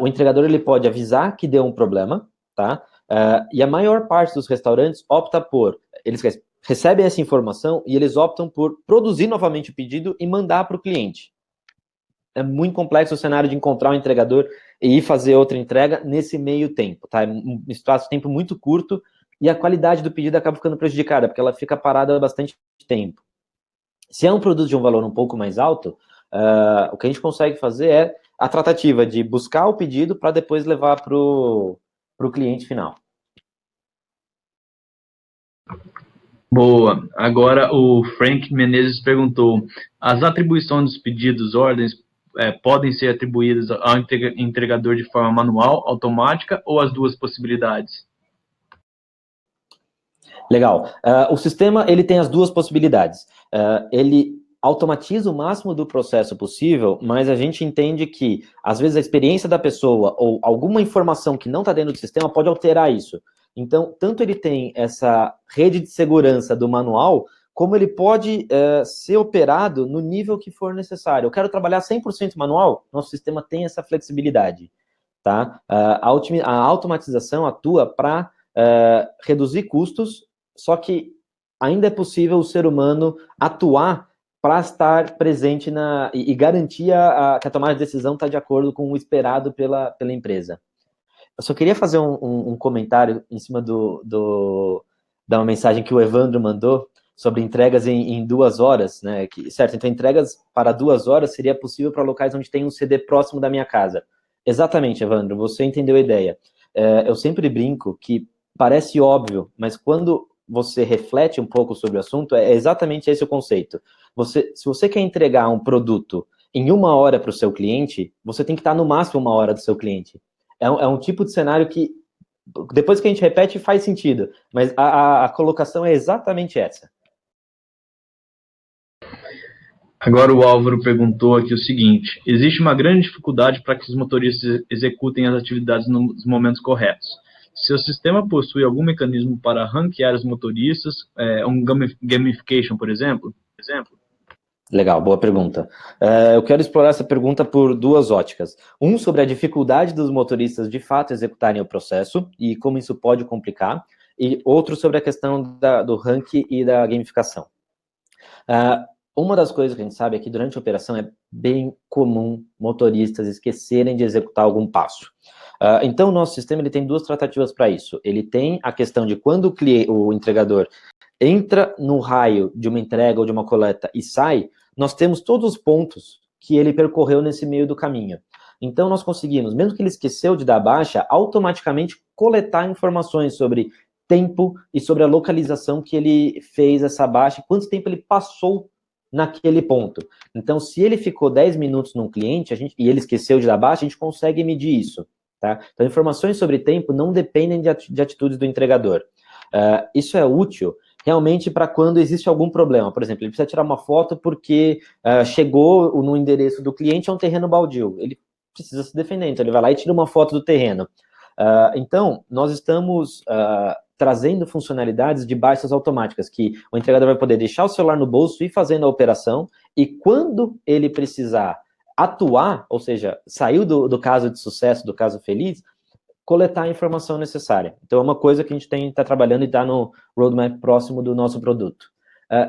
Speaker 2: o entregador ele pode avisar que deu um problema, tá? E a maior parte dos restaurantes opta por... Eles recebem essa informação e eles optam por produzir novamente o pedido e mandar para o cliente. É muito complexo o cenário de encontrar um entregador e ir fazer outra entrega nesse meio tempo, tá? É um espaço de tempo muito curto e a qualidade do pedido acaba ficando prejudicada, porque ela fica parada bastante tempo. Se é um produto de um valor um pouco mais alto, o que a gente consegue fazer é a tratativa de buscar o pedido para depois levar para o cliente final.
Speaker 1: Boa. Agora o Frank Menezes perguntou: as atribuições dos pedidos, ordens, podem ser atribuídas ao entregador de forma manual, automática ou as duas possibilidades?
Speaker 2: Legal. O sistema ele tem as duas possibilidades. Ele automatiza o máximo do processo possível, mas a gente entende que, às vezes, a experiência da pessoa ou alguma informação que não está dentro do sistema pode alterar isso. Então, tanto ele tem essa rede de segurança do manual, como ele pode ser operado no nível que for necessário. Eu quero trabalhar 100% manual, nosso sistema tem essa flexibilidade. Tá? A automatização atua para reduzir custos, só que ainda é possível o ser humano atuar para estar presente e garantir que a tomada de decisão está de acordo com o esperado pela empresa. Eu só queria fazer um comentário em cima da uma mensagem que o Evandro mandou sobre entregas em 2 horas, né? Certo, então entregas para 2 horas seria possível para locais onde tem um CD próximo da minha casa. Exatamente, Evandro, você entendeu a ideia. Eu sempre brinco que parece óbvio, mas quando você reflete um pouco sobre o assunto, é exatamente esse o conceito. Se você quer entregar um produto em 1 hora para o seu cliente, você tem que estar no máximo 1 hora do seu cliente. É um tipo de cenário que, depois que a gente repete, faz sentido, mas a colocação é exatamente essa.
Speaker 1: Agora o Álvaro perguntou aqui o seguinte: existe uma grande dificuldade para que os motoristas executem as atividades nos momentos corretos. Seu sistema possui algum mecanismo para ranquear os motoristas, um gamification, por exemplo?
Speaker 2: Legal, boa pergunta. Eu quero explorar essa pergunta por 2 óticas. Um, sobre a dificuldade dos motoristas de fato executarem o processo e como isso pode complicar, e outro sobre a questão do ranking e da gamificação. Uma das coisas que a gente sabe é que durante a operação é bem comum motoristas esquecerem de executar algum passo. Então, o nosso sistema ele tem duas tratativas para isso. Ele tem a questão de quando o entregador entra no raio de uma entrega ou de uma coleta e sai, nós temos todos os pontos que ele percorreu nesse meio do caminho. Então, nós conseguimos, mesmo que ele esqueceu de dar baixa, automaticamente coletar informações sobre tempo e sobre a localização que ele fez essa baixa, quanto tempo ele passou naquele ponto. Então, se ele ficou 10 minutos num cliente e ele esqueceu de dar baixa, a gente consegue medir isso. Tá? Então, informações sobre tempo não dependem de atitudes do entregador. Isso é útil realmente para quando existe algum problema. Por exemplo, ele precisa tirar uma foto porque chegou no endereço do cliente a um terreno baldio. Ele precisa se defender, então ele vai lá e tira uma foto do terreno. Então, nós estamos trazendo funcionalidades de baixas automáticas, que o entregador vai poder deixar o celular no bolso e ir fazendo a operação, e quando ele precisar atuar, ou seja, saiu do caso de sucesso, do caso feliz, coletar a informação necessária. Então, é uma coisa que a gente está trabalhando e está no roadmap próximo do nosso produto.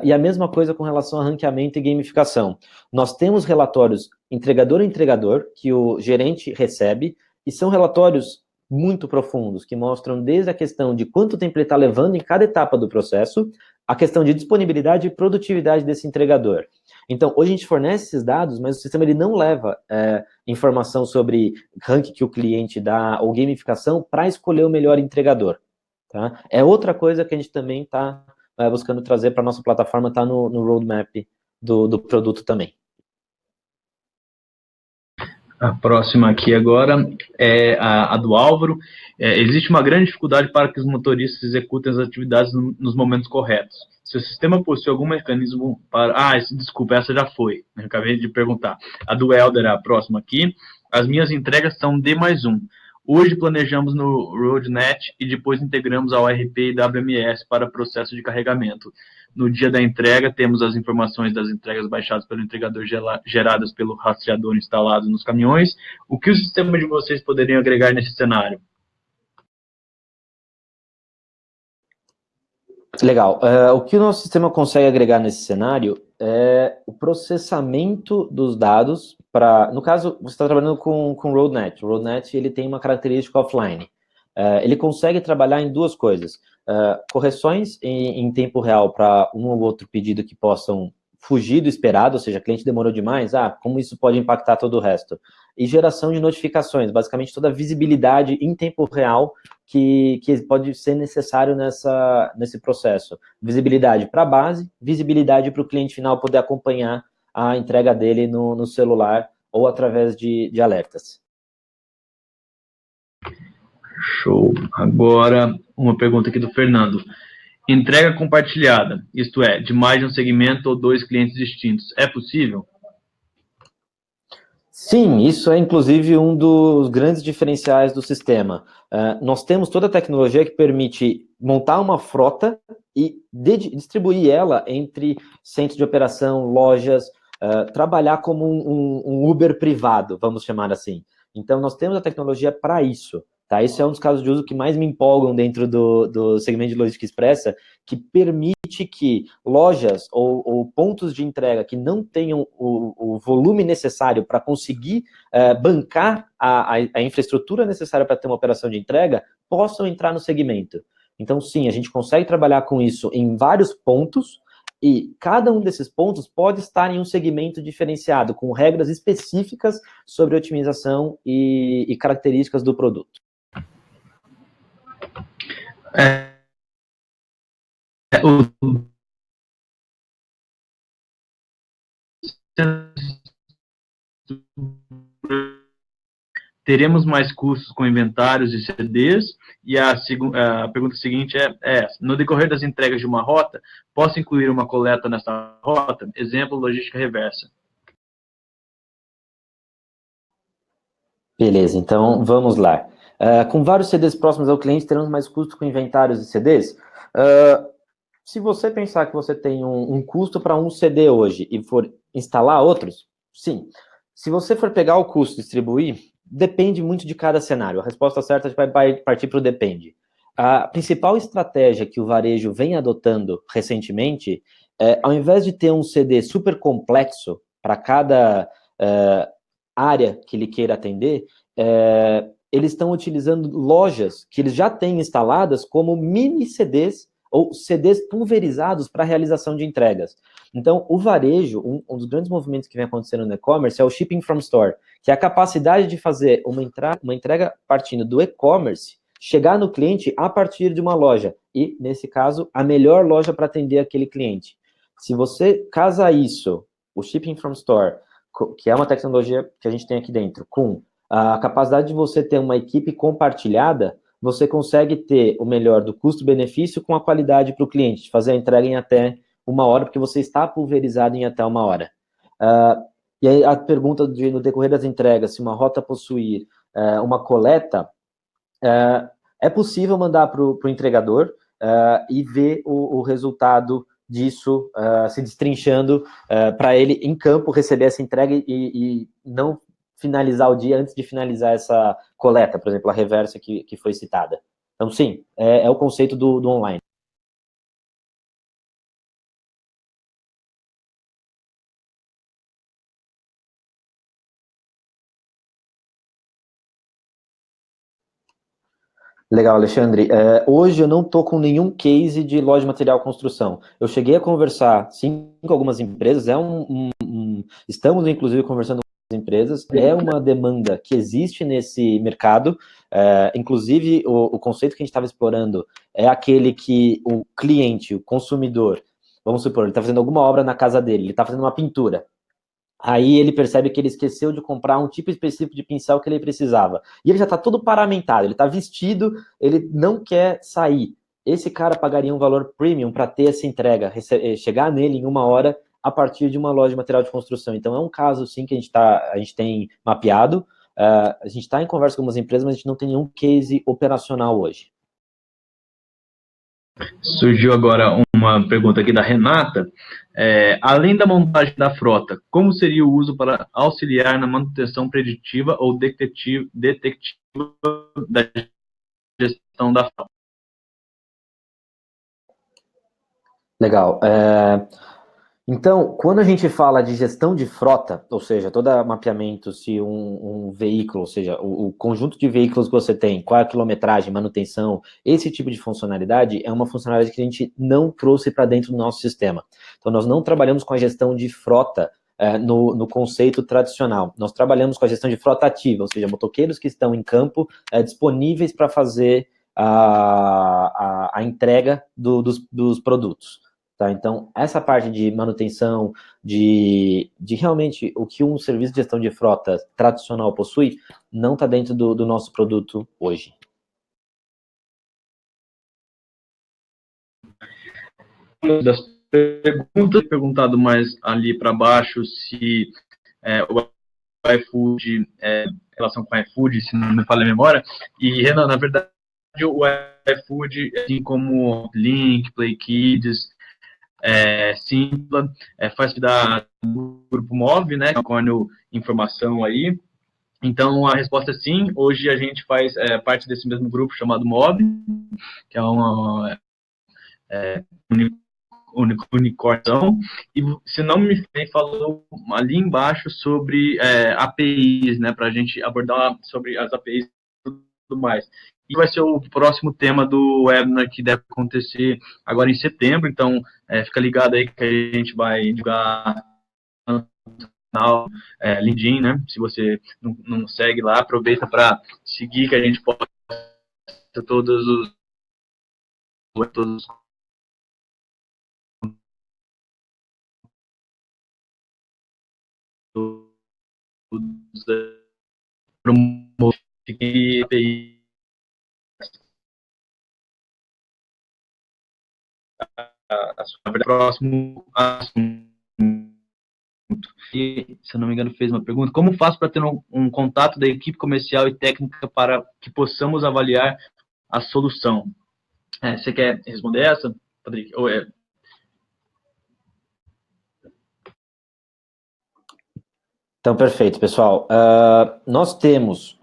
Speaker 2: E a mesma coisa com relação a ranqueamento e gamificação. Nós temos relatórios entregador a entregador, que o gerente recebe, e são relatórios muito profundos, que mostram desde a questão de quanto tempo ele está levando em cada etapa do processo, a questão de disponibilidade e produtividade desse entregador. Então, hoje a gente fornece esses dados, mas o sistema ele não leva informação sobre ranking que o cliente dá ou gamificação para escolher o melhor entregador. Tá? É outra coisa que a gente também está buscando trazer para a nossa plataforma, está no roadmap do produto também.
Speaker 1: A próxima aqui agora é a do Álvaro. Existe uma grande dificuldade para que os motoristas executem as atividades nos momentos corretos. Se o sistema possui algum mecanismo para... desculpa, essa já foi. Eu acabei de perguntar. A do Helder é a próxima aqui. As minhas entregas são D+1. Hoje planejamos no RoadNet e depois integramos ao RP e WMS para processo de carregamento. No dia da entrega, temos as informações das entregas baixadas pelo entregador geradas pelo rastreador instalado nos caminhões. O que o sistema de vocês poderiam agregar nesse cenário?
Speaker 2: Legal. O que o nosso sistema consegue agregar nesse cenário é o processamento dos dados para... No caso, você está trabalhando com o RoadNet. O RoadNet ele tem uma característica offline. Ele consegue trabalhar em duas coisas. Correções em tempo real para um ou outro pedido que possam fugir do esperado, ou seja, cliente demorou demais, como isso pode impactar todo o resto. E geração de notificações, basicamente toda a visibilidade em tempo real que pode ser necessário nesse processo. Visibilidade para a base, visibilidade para o cliente final poder acompanhar a entrega dele no celular ou através de alertas.
Speaker 1: Show. Agora, uma pergunta aqui do Fernando. Entrega compartilhada, isto é, de mais de um segmento ou dois clientes distintos, é possível?
Speaker 2: Sim, isso é inclusive um dos grandes diferenciais do sistema. Nós temos toda a tecnologia que permite montar uma frota e distribuir ela entre centros de operação, lojas, trabalhar como um Uber privado, vamos chamar assim. Então, nós temos a tecnologia para isso. Tá? Isso é um dos casos de uso que mais me empolgam dentro do segmento de logística expressa, que permite que lojas ou pontos de entrega que não tenham o volume necessário para conseguir bancar a infraestrutura necessária para ter uma operação de entrega, possam entrar no segmento. Então, sim, a gente consegue trabalhar com isso em vários pontos, e cada um desses pontos pode estar em um segmento diferenciado, com regras específicas sobre otimização e características do produto.
Speaker 1: Teremos mais custos com inventários e CDs? E a pergunta seguinte é no decorrer das entregas de uma rota, posso incluir uma coleta nessa rota? Exemplo, logística reversa.
Speaker 2: Beleza, então vamos lá. Com vários CDs próximos ao cliente, teremos mais custos com inventários e CDs? Se você pensar que você tem um custo para um CD hoje e for instalar outros, sim. Se você for pegar o custo e distribuir, depende muito de cada cenário. A resposta certa vai partir para o depende. A principal estratégia que o varejo vem adotando recentemente ao invés de ter um CD super complexo para cada área que ele queira atender, eles estão utilizando lojas que eles já têm instaladas como mini CDs ou CDs pulverizados para realização de entregas. Então, o varejo, um dos grandes movimentos que vem acontecendo no e-commerce é o shipping from store, que é a capacidade de fazer uma entrega partindo do e-commerce, chegar no cliente a partir de uma loja, e, nesse caso, a melhor loja para atender aquele cliente. Se você casa isso, o shipping from store, que é uma tecnologia que a gente tem aqui dentro, com a capacidade de você ter uma equipe compartilhada, você consegue ter o melhor do custo-benefício com a qualidade para o cliente, fazer a entrega em até 1 hora, porque você está pulverizado em até 1 hora. E aí a pergunta no decorrer das entregas, se uma rota possuir uma coleta, é possível mandar para o entregador e ver o resultado disso se destrinchando para ele em campo receber essa entrega e não finalizar o dia antes de finalizar essa coleta, por exemplo, a reversa que foi citada. Então, sim, é o conceito do online. Legal, Alexandre. Hoje eu não estou com nenhum case de loja de material construção. Eu cheguei a conversar, sim, com algumas empresas. Estamos, inclusive, conversando com as empresas. É uma demanda que existe nesse mercado. Inclusive, o conceito que a gente estava explorando é aquele que o cliente, o consumidor, vamos supor, ele está fazendo alguma obra na casa dele, ele está fazendo uma pintura. Aí ele percebe que ele esqueceu de comprar um tipo específico de pincel que ele precisava. E ele já está todo paramentado, ele está vestido, ele não quer sair. Esse cara pagaria um valor premium para ter essa entrega, chegar nele em 1 hora a partir de uma loja de material de construção. Então é um caso, sim, que a gente tem mapeado. A gente está em conversa com algumas empresas, mas a gente não tem nenhum case operacional hoje.
Speaker 1: Surgiu agora uma pergunta aqui da Renata. Além da montagem da frota, como seria o uso para auxiliar na manutenção preditiva ou detectiva da gestão da frota?
Speaker 2: Legal. Então, quando a gente fala de gestão de frota, ou seja, todo mapeamento, se um veículo, ou seja, o conjunto de veículos que você tem, qual é a quilometragem, manutenção, esse tipo de funcionalidade é uma funcionalidade que a gente não trouxe para dentro do nosso sistema. Então, nós não trabalhamos com a gestão de frota no conceito tradicional. Nós trabalhamos com a gestão de frota ativa, ou seja, motoqueiros que estão em campo disponíveis para fazer a entrega dos produtos. Tá? Então, essa parte de manutenção, de realmente o que um serviço de gestão de frota tradicional possui, não está dentro do nosso produto hoje.
Speaker 1: Das perguntas, perguntado mais ali para baixo se o iFood, em relação com o iFood, se não me falha a memória, e Renan, na verdade, o iFood, assim como Link, Play Kids, Simpla, faz do grupo MOV, né, com informação aí. Então, a resposta é sim. Hoje a gente faz parte desse mesmo grupo chamado MOV, que é uma unicórnio. E, se não me engano, falou ali embaixo sobre APIs, né, para a gente abordar sobre as APIs e tudo mais. E vai ser o próximo tema do webinar que deve acontecer agora em setembro. Então, fica ligado aí que a gente vai divulgar no canal, LinkedIn, né? Se você não segue lá, aproveita para seguir, que a gente posta todos os promover API próximo assunto. E, se eu não me engano, fez uma pergunta: como faço para ter um contato da equipe comercial e técnica para que possamos avaliar a solução? Você quer responder essa, Patrick? Ou
Speaker 2: Então, perfeito, pessoal. Nós temos,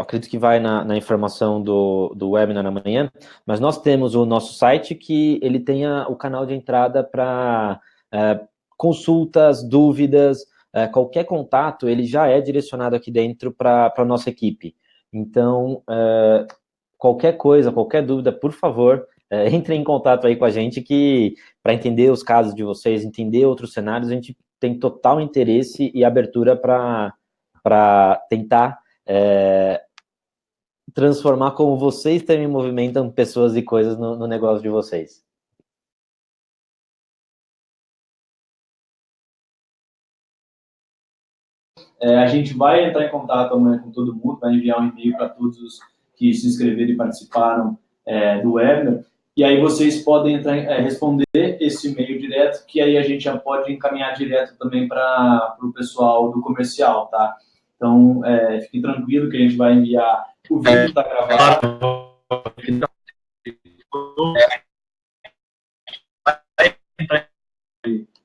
Speaker 2: acredito que vai na informação do webinar amanhã, mas nós temos o nosso site que ele tem o canal de entrada para consultas, dúvidas, qualquer contato, ele já é direcionado aqui dentro para a nossa equipe. Então, qualquer coisa, qualquer dúvida, por favor, entre em contato aí com a gente, que para entender os casos de vocês, entender outros cenários, a gente tem total interesse e abertura para tentar transformar como vocês também movimentam pessoas e coisas no negócio de vocês.
Speaker 1: A gente vai entrar em contato amanhã com todo mundo, vai enviar um e-mail para todos os que se inscreveram e participaram do webinar, e aí vocês podem responder esse e-mail direto, que aí a gente já pode encaminhar direto também para o pessoal do comercial, tá? Então, fiquem tranquilo que a gente vai enviar o vídeo, está gravado.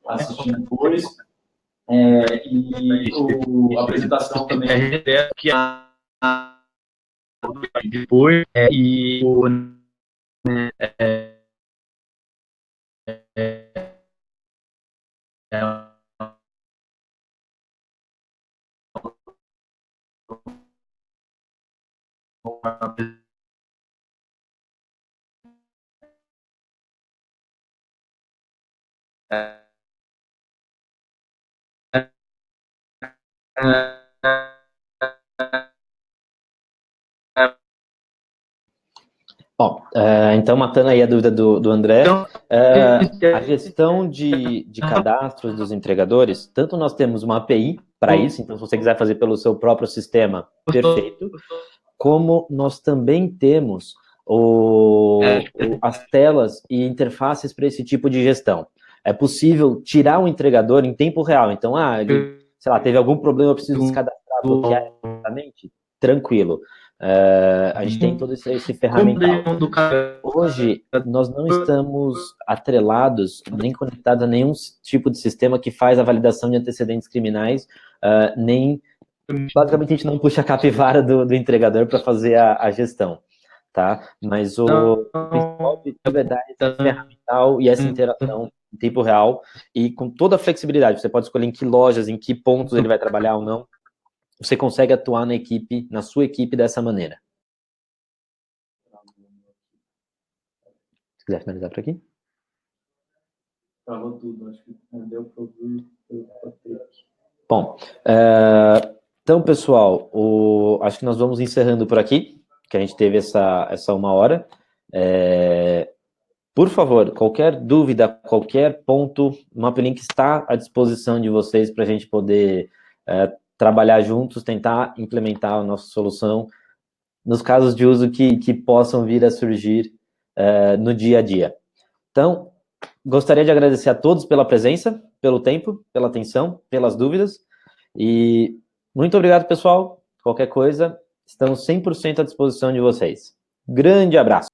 Speaker 1: Assistir depois. E a apresentação também que depois e o
Speaker 2: Bom, então, matando aí a dúvida do André, a gestão de cadastros dos entregadores, tanto nós temos uma API para isso, então se você quiser fazer pelo seu próprio sistema, perfeito, como nós também temos as telas e interfaces para esse tipo de gestão. É possível tirar o entregador em tempo real, então, ele, sei lá, teve algum problema, eu preciso descadastrar, bloquear imediatamente, tranquilo. A gente tem todo esse ferramental. Hoje, nós não estamos atrelados, nem conectados a nenhum tipo de sistema que faz a validação de antecedentes criminais, nem, basicamente, a gente não puxa a capivara do entregador para fazer a gestão, tá? Mas o principal objetivo é dar esse ferramental e essa interação em tempo real e com toda a flexibilidade. Você pode escolher em que lojas, em que pontos ele vai trabalhar ou não. Você consegue atuar na sua equipe dessa maneira. Se quiser finalizar por aqui.
Speaker 1: Travou tudo, acho que deu para ouvir.
Speaker 2: Bom, então, pessoal, acho que nós vamos encerrando por aqui, que a gente teve essa 1 hora. Por favor, qualquer dúvida, qualquer ponto, o MapLink está à disposição de vocês para a gente poder trabalhar juntos, tentar implementar a nossa solução nos casos de uso que possam vir a surgir no dia a dia. Então, gostaria de agradecer a todos pela presença, pelo tempo, pela atenção, pelas dúvidas, e muito obrigado, pessoal. Qualquer coisa, estamos 100% à disposição de vocês. Grande abraço!